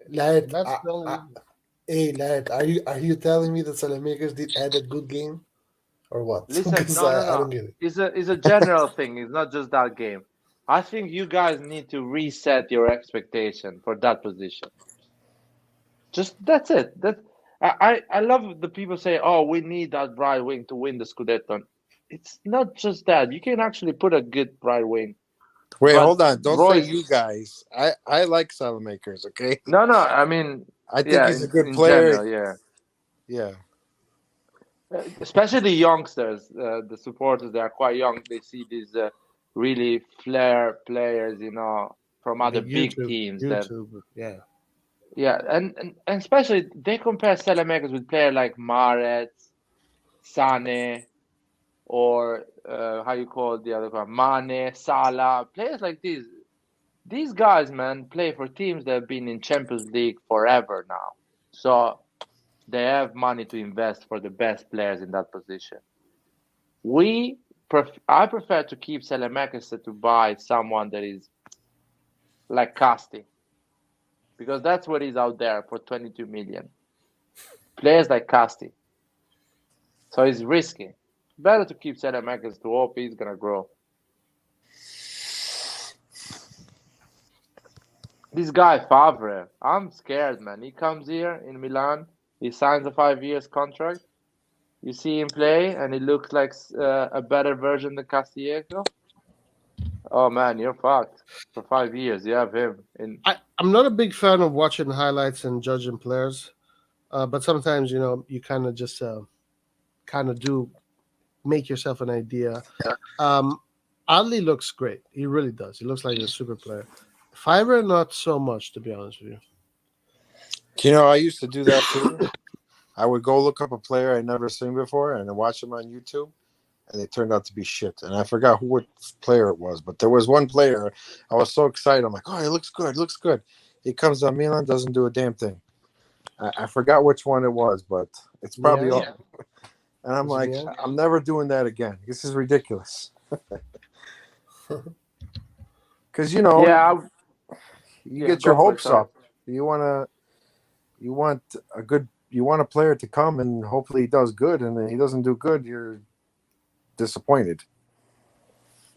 Lad, That's the only. hey, lad, are you telling me that Salamakers did had a good game, or what? Listen, Because no. I don't get it. It's a general thing. It's not just that game. I think you guys need to reset your expectation for that position. Just that's it. I love the people say, "Oh, we need that right wing to win the Scudetto." It's not just that. You can actually put a good right wing. wait, But hold on. Don't Royce- say you guys. I like Salamakers. Okay, No. I mean, I think yeah, he's a good in player. general, yeah. Yeah. Especially the youngsters, the supporters, they are quite young. They see these really flair players, from other big teams. Yeah. And especially they compare Salamakers with players like Maret, Sane, or how you call the other one, Mane, Salah, players like these. These guys, man, play for teams that have been in Champions League forever now. So they have money to invest for the best players in that position. I prefer to keep Selemakers to buy someone that is like Casti, because that's what is out there for 22 million. Players like Casti. So it's risky. Better to keep Selemakers to hope he's gonna grow. This guy Favre, I'm scared, man. He comes here in Milan, he signs a 5 years contract. You see him play, and he looks like a better version than Castillejo. Oh man, you're fucked. For 5 years, you have him. I'm not a big fan of watching highlights and judging players, but sometimes you kind of just kind of do make yourself an idea. Ali looks great. He really does. He looks like a super player. Fiverr, not so much, to be honest with you. I used to do that too. I would go look up a player I'd never seen before and then watch him on YouTube, and they turned out to be shit. And I forgot what player it was, but there was one player I was so excited. I'm like, oh, he looks good. He comes on Milan, doesn't do a damn thing. I forgot which one it was, but it's probably all. And I'm like, I'm never doing that again. This is ridiculous. Because you get your hopes up. You want a player to come and hopefully he does good, and then he doesn't do good, you're disappointed.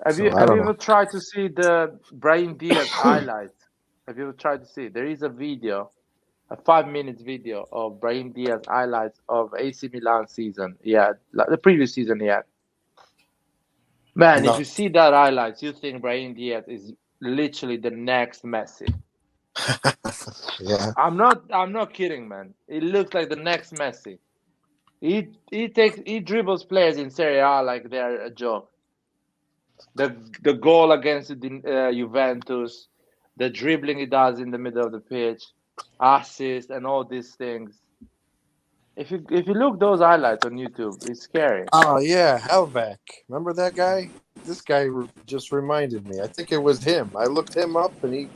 Have you ever tried to see the Brahim Diaz highlights? Have you ever tried to see? There is a video, a 5-minute video of Brahim Diaz highlights of AC Milan season. Yeah, like the previous season he had. Man, if you see that highlights, you think Brahim Diaz is literally the next Messi. Yeah, I'm not kidding, man. It looks like the next Messi. He dribbles players in Serie A like they're a joke. The goal against Juventus, the dribbling he does in the middle of the pitch, assist, and all these things. If you look those highlights on YouTube, it's scary. Oh yeah, Helvac. Remember that guy? This guy just reminded me. I think it was him. I looked him up, and he.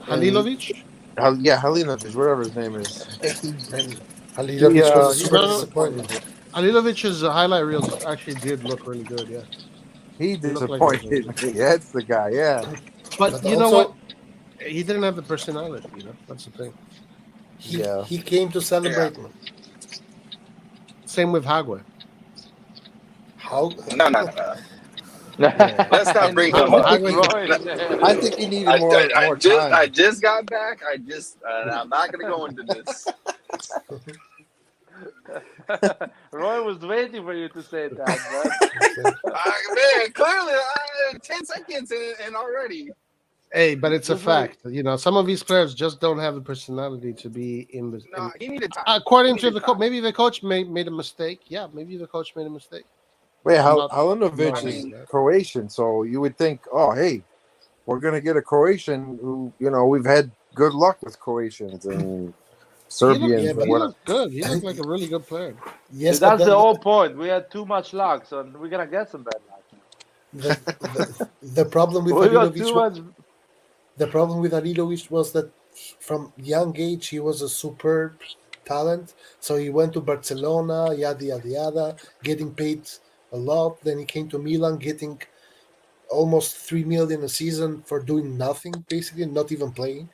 Halilovic? Halilovic, whatever his name is. Halilovic was super disappointing. Halilovic's highlight reels actually did look really good, yeah. He disappointed me. That's the guy, yeah. But you know what? He didn't have the personality, That's the thing. He came to celebrate me. Same with Hagwe. How? No. Let's not bring him up. I think he needed more time. I just got back. I'm not going to go into this. Roy was waiting for you to say that, man, clearly, 10 seconds and already. Hey, but it's a fact. Some of these players just don't have the personality to be in the. No, he needed time. According to the coach, maybe the coach made a mistake. Yeah, maybe the coach made a mistake. Wait, Halinovic is Croatian, so you would think, oh, hey, we're going to get a Croatian who, we've had good luck with Croatians and Serbians. He looked good. He looked like a really good player. Yes, that's the whole point. We had too much luck, so we're going to get some bad luck. The problem with Halilovic. The problem with Halilovic was that from young age he was a superb talent. So he went to Barcelona, yada yada yada, getting paid a lot. Then he came to Milan, getting almost 3 million a season for doing nothing, basically, not even playing.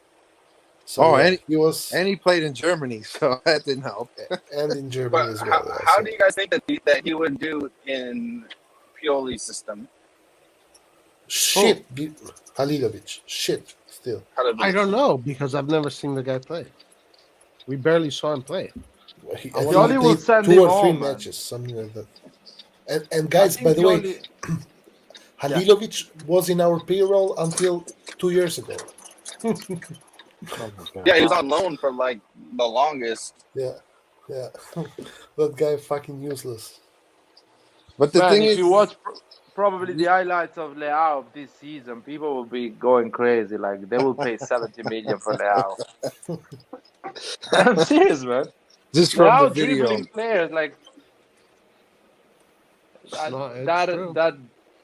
So he played in Germany, so that didn't help. And in Germany as well. How do you guys think that he would do in Pioli's system? Shit, Halilovic. Shit, still. I don't know because I've never seen the guy play. We barely saw him play. Pioli will send 2 him or 3 home, matches, something like that. And guys, by the way, Halilovic was in our payroll until 2 years ago. Yeah, he was on loan for like the longest. Yeah. That guy fucking useless. But the thing is, if you watch probably the highlights of Leao of this season, people will be going crazy. Like they will pay 70 million for Leao. I'm serious, man. Just They're from the out video. dribbling players like that. No, it's That true. that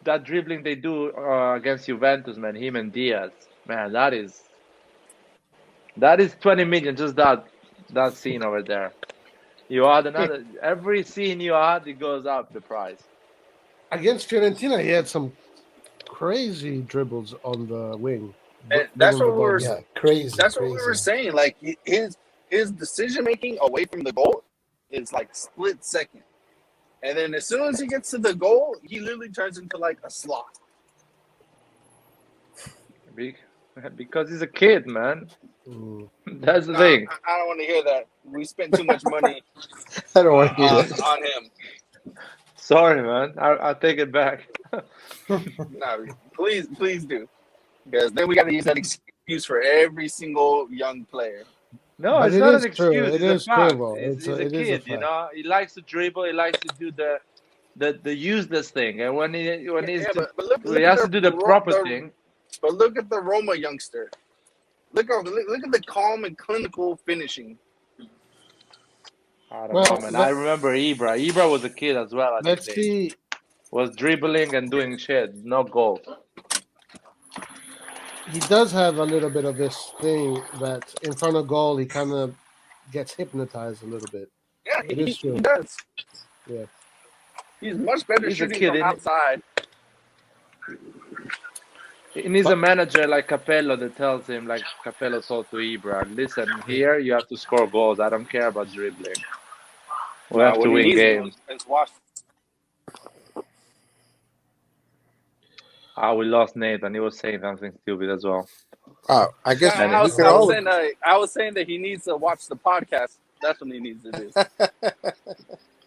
that dribbling they do against Juventus, man. Him and Diaz, man. That is 20 million. Just that scene over there. You add another. Every scene you add, it goes up the price. Against Fiorentina, he had some crazy dribbles on the wing, And that's bringing the what we ball. were. Yeah, crazy. That's what we were saying. Like his decision making away from the goal is like split second, and then as soon as he gets to the goal, he literally turns into like a sloth. Because he's a kid, man. Mm. That's the Nah, thing. I don't want to hear that. We spent too much money I don't want to hear that. on him. Sorry, man. I'll take it back. No, please do, because then we got to use that excuse for every single young player. No, But it's it not is an true. excuse. It It's is a fact. true, though. He's It a is a kid, fact. He likes to dribble. He likes to do the useless thing, and when he's But look he has to do the proper thing. But look at the Roma youngster. Look at the calm and clinical finishing. I don't Well, know, man. I remember Ibra. Ibra was a kid as well. Let's see. Was dribbling and doing shit. No goal. He does have a little bit of this thing that in front of goal, he kind of gets hypnotized a little bit. Yeah, It is true. he does. Yeah. He's much better He's a shooting kid, from isn't he? outside. He needs a manager like Capello that tells him, like Capello told to Ibra, listen, here you have to score goals. I don't care about dribbling. We have to win games. It's watch. We lost Nathan. He was saying something stupid as well. I guess I we was, could I, all. was saying, I was saying that he needs to watch the podcast. That's what he needs to do.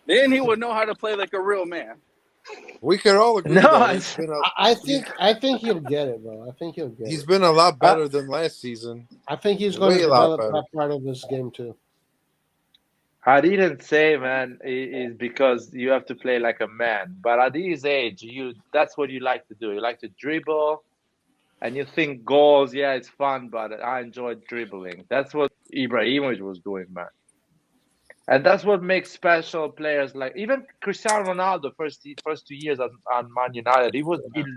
Then he would know how to play like a real man. We could all agree. No, though, I think he'll get it, though. I think he'll get he's it. been a lot better than last season. I think he's going to way a lot develop better. that part of his game too. I didn't say, man, is because you have to play like a man. But at his age, that's what you like to do. You like to dribble, and you think goals, yeah, it's fun, but I enjoy dribbling. That's what Ibrahimovic was doing, man. And that's what makes special players like even Cristiano Ronaldo first 2 years at Man United. He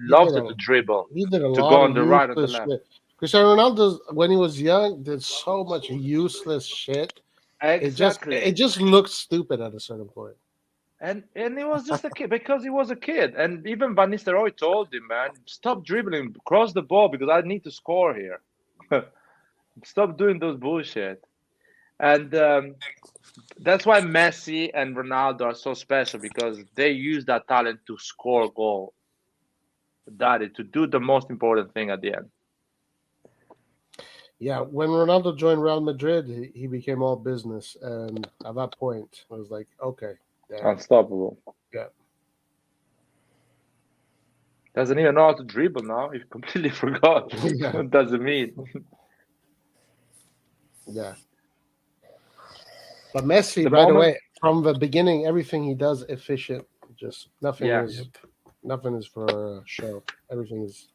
loved to dribble, He did a to lot go of on the right and the useless left. shit. Cristiano Ronaldo, when he was young, did so much useless shit. Exactly. It just looked stupid at a certain point. And he was just a kid because he was a kid. And even Van Nistelrooy told him, man, stop dribbling, cross the ball because I need to score here. Stop doing those bullshit. And that's why Messi and Ronaldo are so special because they use that talent to score goal. That is to do the most important thing at the end. Yeah, when Ronaldo joined Real Madrid, he became all business, and at that point, I was like, okay, damn. Unstoppable. Yeah. Doesn't even know how to dribble now. He completely forgot. Yeah. What does it mean? Yeah. But Messi, The right moment- away, from the beginning, everything he does efficient. Just nothing Yeah. is for show. Everything is.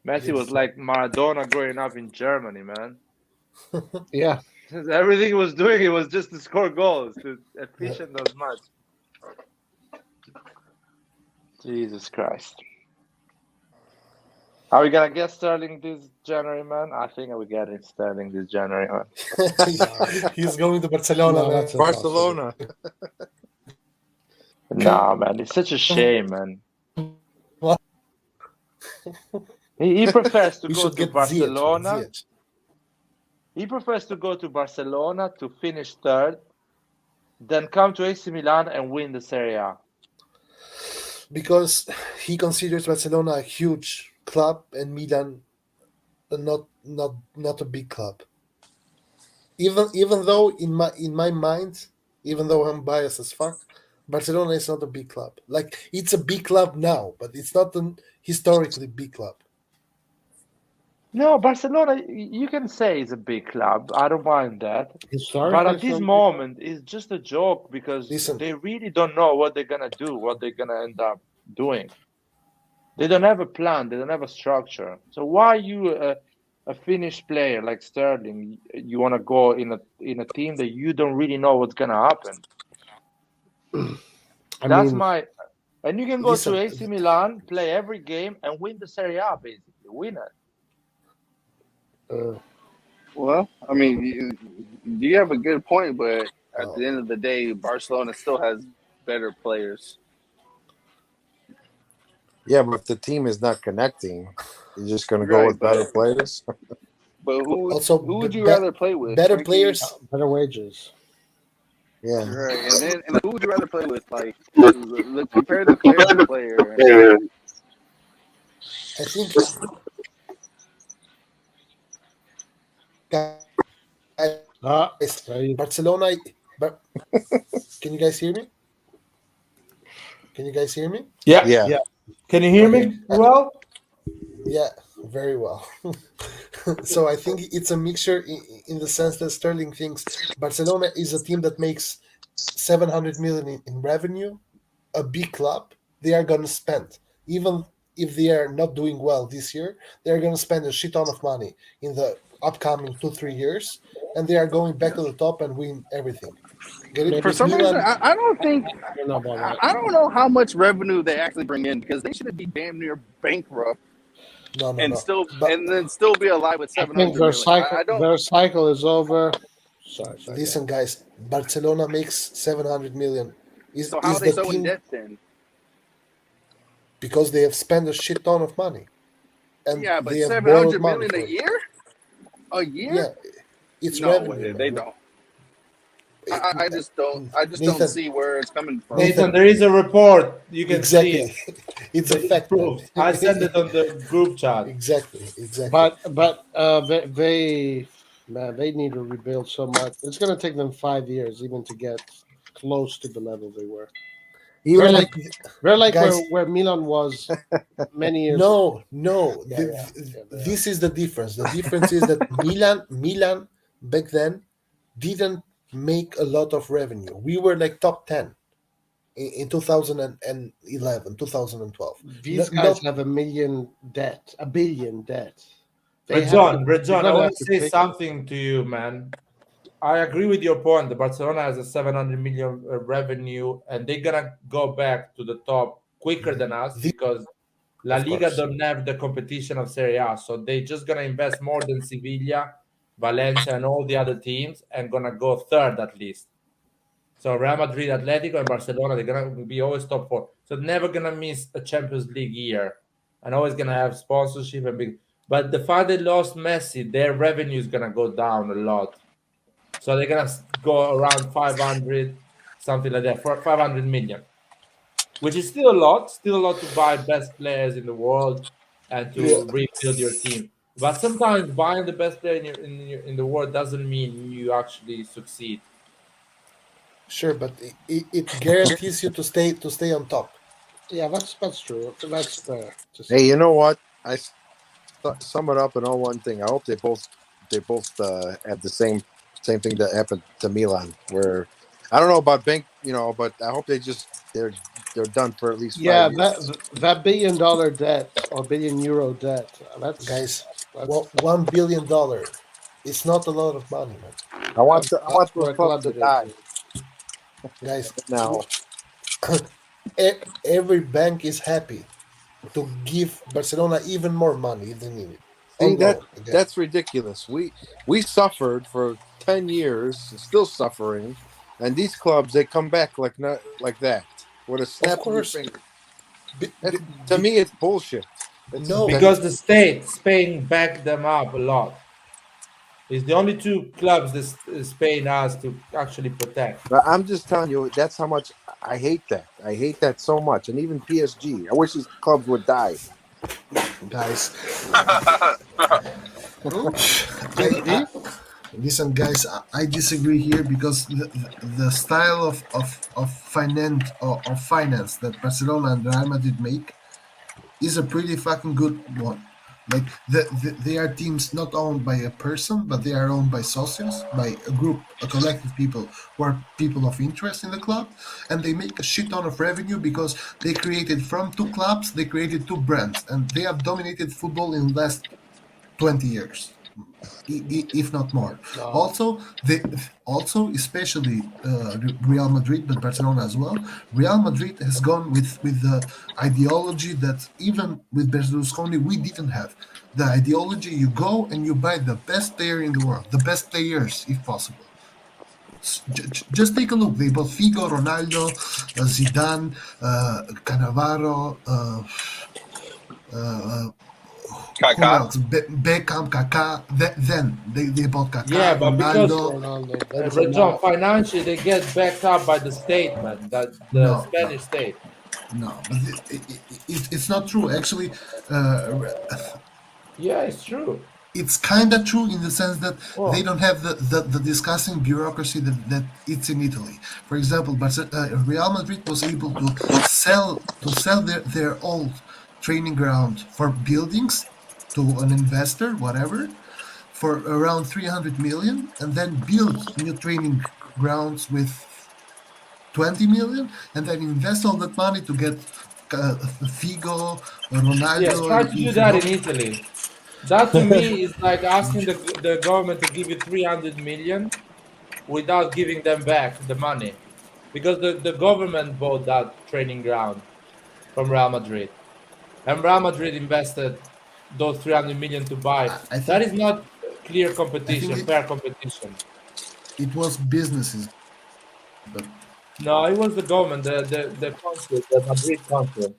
Messi was like Maradona growing up in Germany, man. Yeah. Everything he was doing, it was just to score goals, to efficient as much. Jesus Christ. Are we gonna get Sterling this January, man? I think we're getting Sterling this January, man. He's going to Barcelona. No, man. that's impossible. Barcelona. Nah, man, it's such a shame, man. What? He prefers to We go should to get Barcelona. Ziyech. He prefers to go to Barcelona to finish third, than come to AC Milan and win the Serie A. Because he considers Barcelona a huge club and Milan not a big club. Even though in my mind, even though I'm biased as fuck, Barcelona is not a big club. Like, it's a big club now, but it's not an historically big club. No, Barcelona, you can say it's a big club. I don't mind that. But at this moment, it's just a joke because Listen. they really don't know what they're going to do, what they're going to end up doing. They don't have a plan. They don't have a structure. So why you a finished player like Sterling, you want to go in a team that you don't really know what's gonna happen. I That's mean, my. And you can go to Listen, AC Milan, play every game, and win the Serie A. Basically, win it. Well, I mean, you have a good point, but at oh, the end of the day, Barcelona still has better players. Yeah, but if the team is not connecting, you're just going to go Right, with better but players. also who would you rather play with, better Frankie? players. better wages. Yeah. Right, and who would you rather play with? Like, compare the player to player. I think, guys, There you, Barcelona. But can you guys hear me? Can you guys hear me? Yeah. Yeah. yeah. Can you hear Okay. me well? Yeah, very well. So I think it's a mixture in the sense that Sterling thinks Barcelona is a team that makes 700 million in revenue, a big club. They are going to spend, even if they are not doing well this year, they are going to spend a shit ton of money in the upcoming 2-3 years, and they are going back to the top and win everything. Get it? For Maybe With some reason, Milan, I don't think I don't know about that. I don't know how much revenue they actually bring in because they should be damn near bankrupt no, no, and no. But still be alive with I seven think hundred million. I don't. their cycle is over. Sorry. listen, guys, Barcelona makes 700 million. So how are Is they the so in team debt then? because they have spent a shit ton of money and Yeah, they but have seven borrowed hundred money million for a it. year? A year? Yeah, it's No, revenue, they man. don't. I just don't. I just don't Nathan, see where it's coming from. Nathan, Nathan, there is a report. You can see exactly. it. It's a There is fact, man. proof. I sent it on the group chat. Exactly. But they man, they need to rebuild so much. It's going to take them 5 years even to get close to the level they were. They're Even like guys, where Milan was many years ago. no. Yeah, yeah, they are. This is the difference. The difference is that Milan back then didn't make a lot of revenue. We were like top 10 in 2011, 2012. These guys Not have a billion debt. They're Redjon, I gonna want have to to say pick it. something to you, man. I agree with your point. The Barcelona has a 700 million revenue, and they're gonna go back to the top quicker than us this, because La of Liga course. don't have the competition of Serie A, so they just gonna invest more than Sevilla, Valencia, and all the other teams, and gonna go third at least. So Real Madrid, Atletico, and Barcelona, they're gonna be always top four. So never gonna miss a Champions League year, and always gonna have sponsorship and big. But the fact they lost Messi, their revenue is gonna go down a lot. So they're gonna go around 500, something like that, for 500 million, which is still a lot to buy best players in the world and Yeah, to rebuild your team. But sometimes buying the best player in the world doesn't mean you actually succeed. sure, but it guarantees you to stay on top. Yeah, that's true. That's fair to Hey, say. you know what? Sum it up in all one thing. I hope they both have the same thing that happened to Milan, where I don't know about bank, but I hope they're done for at least Yeah, 5 years. that billion-dollar debt or billion-euro debt. Guys, That's $1 billion. It's not a lot of money, man. I want for those a clubs club to it is. die Guys, now. every bank is happy to give Barcelona even more money if they need it. See On that loan again. that's ridiculous. We suffered for 10 years, still suffering, and these clubs they come back like not like that with a Of snap of your course, finger. be- That's, be- to be- me, it's bullshit. no, Because the state, Spain, backed them up a lot. It's the only two clubs that Spain has to actually protect. But I'm just telling you, that's how much I hate that. I hate that so much, and even PSG. I wish these clubs would die. guys. Who? I, listen, guys. I disagree here because the style of finance that Barcelona and Real Madrid make is a pretty fucking good one. Like they are teams not owned by a person, but they are owned by socios, by a group, a collective people who are people of interest in the club, and they make a shit ton of revenue because they created two brands, and they have dominated football in the last 20 years, if not more. No. Also, especially Real Madrid, but Barcelona as well. Real Madrid has gone with the ideology that even with Berlusconi we didn't have. The ideology: you go and you buy the best player in the world, the best players if possible. Just take a look. They bought Figo, Ronaldo, Zidane, Cannavaro. Who Kaká. else? Beckham, Kaká. Then they bought Kaká, Yeah, but because Ronaldo, John, Benzema. financially they get backed up by the state, man. That the No, Spanish state. no, but it's not true. Actually, Yeah, it's true. it's kind of true in the sense that Well, they don't have the disgusting bureaucracy that it's in Italy. For example, Real Madrid was able to sell their old training ground for buildings to an investor, whatever, for around 300 million, and then build new training grounds with 20 million, and then invest all that money to get Figo, Ronaldo, yes, try to and do if you that in don't, Italy. That to me is like asking the government to give you 300 million without giving them back the money, because the government bought that training ground from Real Madrid, and Real Madrid invested those 300 million to buy. I That think is not clear I think competition, fair competition. it was businesses, but No, it was the government, the council, the Madrid council.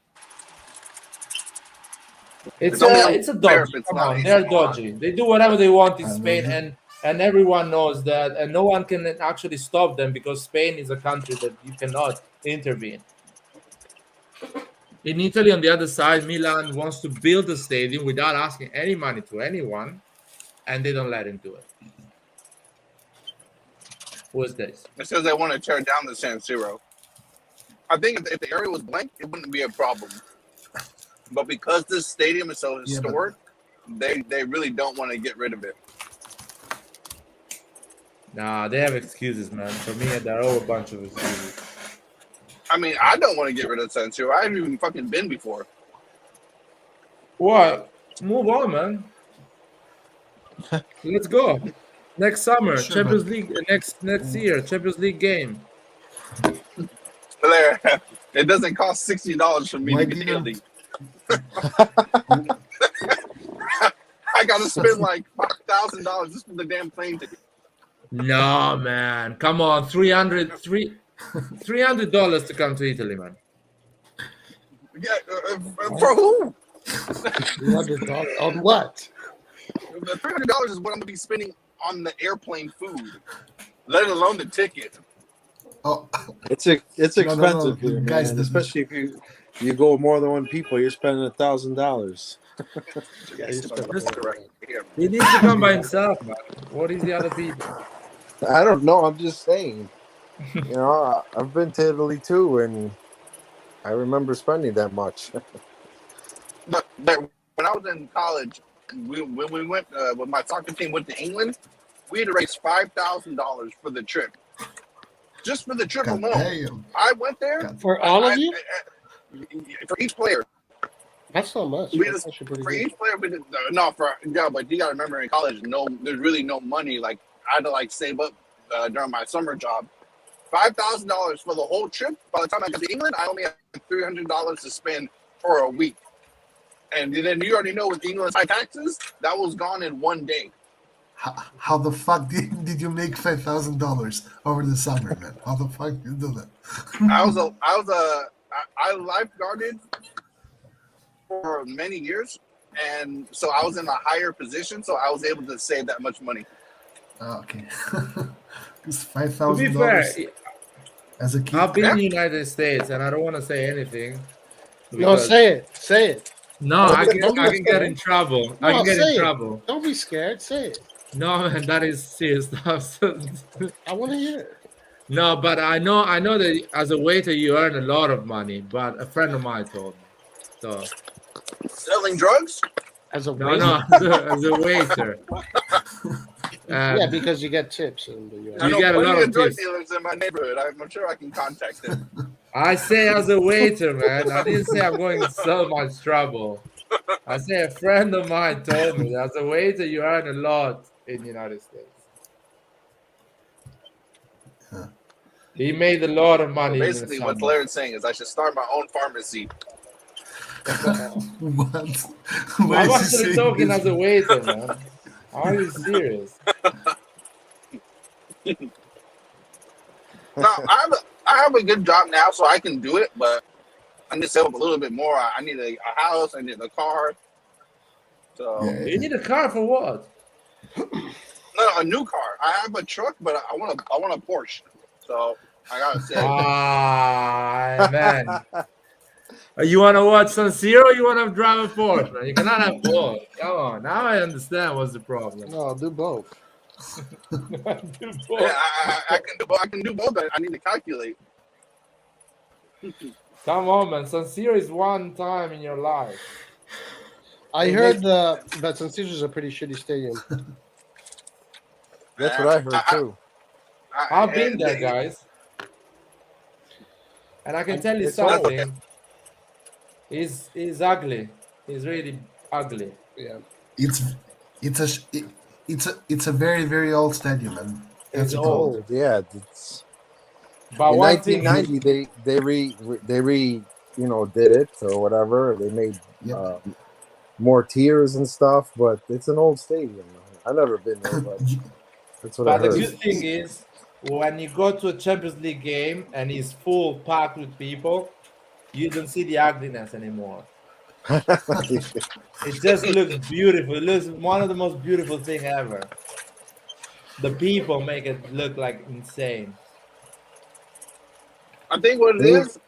It's only It's a unfair if dodgy. it's Come not on, AC they're Milan. dodgy. They do whatever they want in I know Spain, that. and everyone knows that, and no one can actually stop them because Spain is a country that you cannot intervene. In Italy, on the other side, Milan wants to build a stadium without asking any money to anyone, and they don't let him do it. Who is this? It says they want to tear down the San Siro. I think if the area was blank, it wouldn't be a problem. But because this stadium is so Yeah, but historic, they really don't want to get rid of it. Nah, they have excuses, man. For me, they're all a bunch of excuses. I mean, I don't want to get rid of San Siro. I haven't even fucking been before. What? Move on, man. Let's go. Next summer, sure, Champions but League. Next year, Champions League game. There, it doesn't cost $60 for me why to get didn't Italy. I gotta spend like $5,000 just for the damn plane ticket. No, man. Come on, $300 to come to Italy, man. Yeah, for who? $300 on what? The $300 is what I'm gonna be spending on the airplane food, let alone the ticket. oh It's no, expensive here, guys, man. Especially if you go with more than one people, you're spending $1,000. Yeah, you spent This more. correct here. He needs to come by himself, man. What is the other people? I don't know. I'm just saying. You know, I've been to Italy too, and I remember spending that much. But when I was in college, when we went, when my soccer team went to England, we had to raise $5,000 for the trip, just for the trip God alone. damn. I went there God. For all of you? for each player. That's not much. We That's just, actually pretty for good. each player, we did, but you gotta remember in college, there's really no money. Like I had to like save up during my summer job. $5,000 for the whole trip. By the time I got to England, I only had $300 to spend for a week. And then you already know with England's high taxes, that was gone in one day. How the fuck did you make $5,000 over the summer, man? How the fuck did you do that? I lifeguarded for many years, and so I was in a higher position, so I was able to save that much money. Oh, okay. It's To be fair, $5,000 as a kid. I've been in the United States, and I don't want to say anything. No, because- say it. Say it. No, I can Don't be get scared. in trouble. No, I can get say in it. trouble. Don't be scared. Say it. No, man, that is serious stuff. I want to hear it. No, but I know that as a waiter you earn a lot of money. But a friend of mine told me. So Selling drugs? As a no, waiter. as a waiter. Yeah, because you get tips in the US. I You know get a lot plenty of of drug tips. dealers in my neighborhood. I'm sure I can contact them. I say as a waiter, man. I didn't say I'm going to so much trouble. I say a friend of mine told me that as a waiter you earn a lot in the United States. He made a lot of So money in the basically, what summer. Larry's saying is I should start my own pharmacy. What? Why I'm is he actually saying talking this? as a waiter, man. Are you serious? No, I have a good job now, so I can do it, but I need to save up a little bit more. I need a house, I need a car. So Yeah, You need a car for what? no, a new car. I have a truck, but I want a Porsche. So I gotta save. Ah, man. You want to watch San Siro? Or you want to drive a Porsche, man? You cannot have both. Come on. Now I understand what's the problem. No, I'll do both. Do Yeah, both. I can do I can do both. I need to calculate. Come on, man. San Siro is one time in your life. I It heard that San Siro is a pretty shitty stadium. That's what I heard too. I've been there, guys. And I can tell you It's old. something. He's ugly. He's really ugly. Yeah. It's a very very old stadium, and It's that's a old. problem. Yeah, it's But in one thing, 1990 they did it or whatever. They made Yep. more tiers and stuff, but it's an old stadium. I've never been there, but that's what I but the heard. good thing is when you go to a Champions League game and it's full packed with people, you don't see the ugliness anymore. It just looks beautiful. It looks one of the most beautiful thing ever. The people make it look like insane. I think what it is,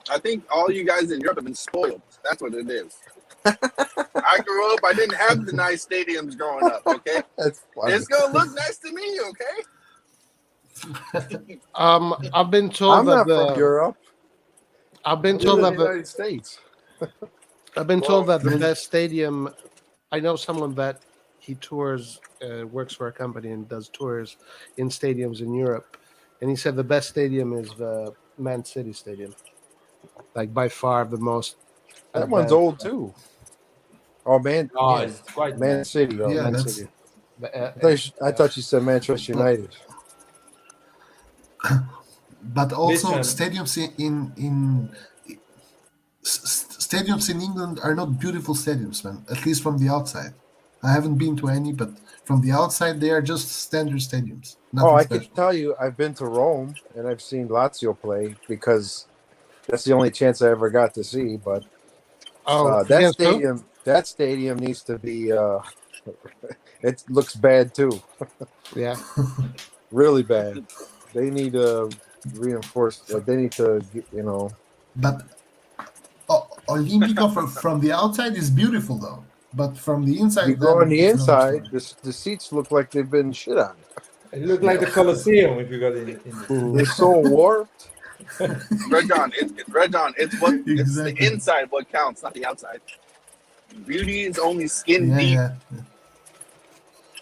I think all you guys in Europe have been spoiled. That's what it is. I grew up, I didn't have the nice stadiums growing up, okay? That's funny. It's gonna look nice to me, okay? I've been told I'm that not from Europe. I've been I told live in that the United States. I've been told that the man. best stadium. I know someone that he tours, works for a company and does tours in stadiums in Europe, and he said the best stadium is the Man City Stadium, like by far the most. That one's advanced. old too. Oh man, Oh, yeah. it's quite Man nice. City. Oh, Yeah, Man that's City. I thought you said Manchester United. but also Listen. stadiums in England are not beautiful stadiums, man. At least from the outside. I haven't been to any, but from the outside they are just standard stadiums. Nothing Oh, I special. can tell you, I've been to Rome and I've seen Lazio play because that's the only chance I ever got to see. But that against who? stadium needs to be. It looks bad too, Yeah. really bad. They need to reinforce. Like they need to, But Olimpico from the outside is beautiful though. But from the inside, You go on the it's another inside, story. the seats look like they've been shit on. It looked like the Colosseum if you got in. They're so warped. Red John, it's what it's Exactly. the inside what counts, not the outside. Beauty is only skin Yeah, deep. yeah.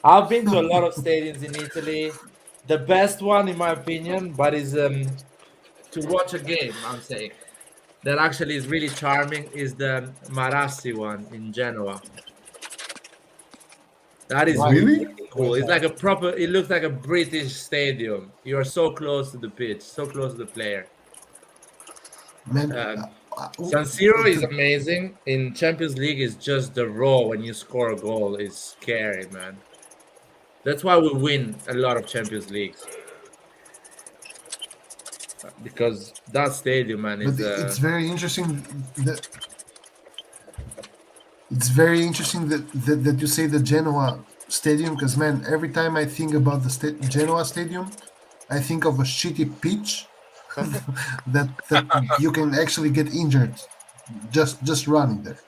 I've been to a lot of stadiums in Italy. The best one, in my opinion, but is to watch a game. I'm saying that actually is really charming. Is the Marassi one in Genoa. That is Really? cool. It's like a proper. It looks like a British stadium. You are so close to the pitch, so close to the player. Man, San Siro is amazing. In Champions League, is just the raw when you score a goal is scary, man. That's why we win a lot of Champions Leagues. Because that stadium, man, but is it's very interesting that that you say the Genoa stadium, because man, every time I think about the Genoa stadium, I think of a shitty pitch that you can actually get injured just running there.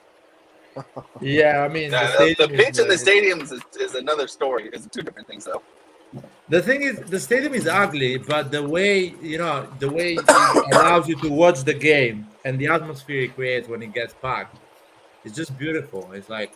yeah. I mean, the The stadium pitch in the is, stadiums is another story. It's two different things, though. the thing is, the stadium is ugly, but the way it allows you to watch the game and the atmosphere it creates when it gets packed, it's just beautiful. It's like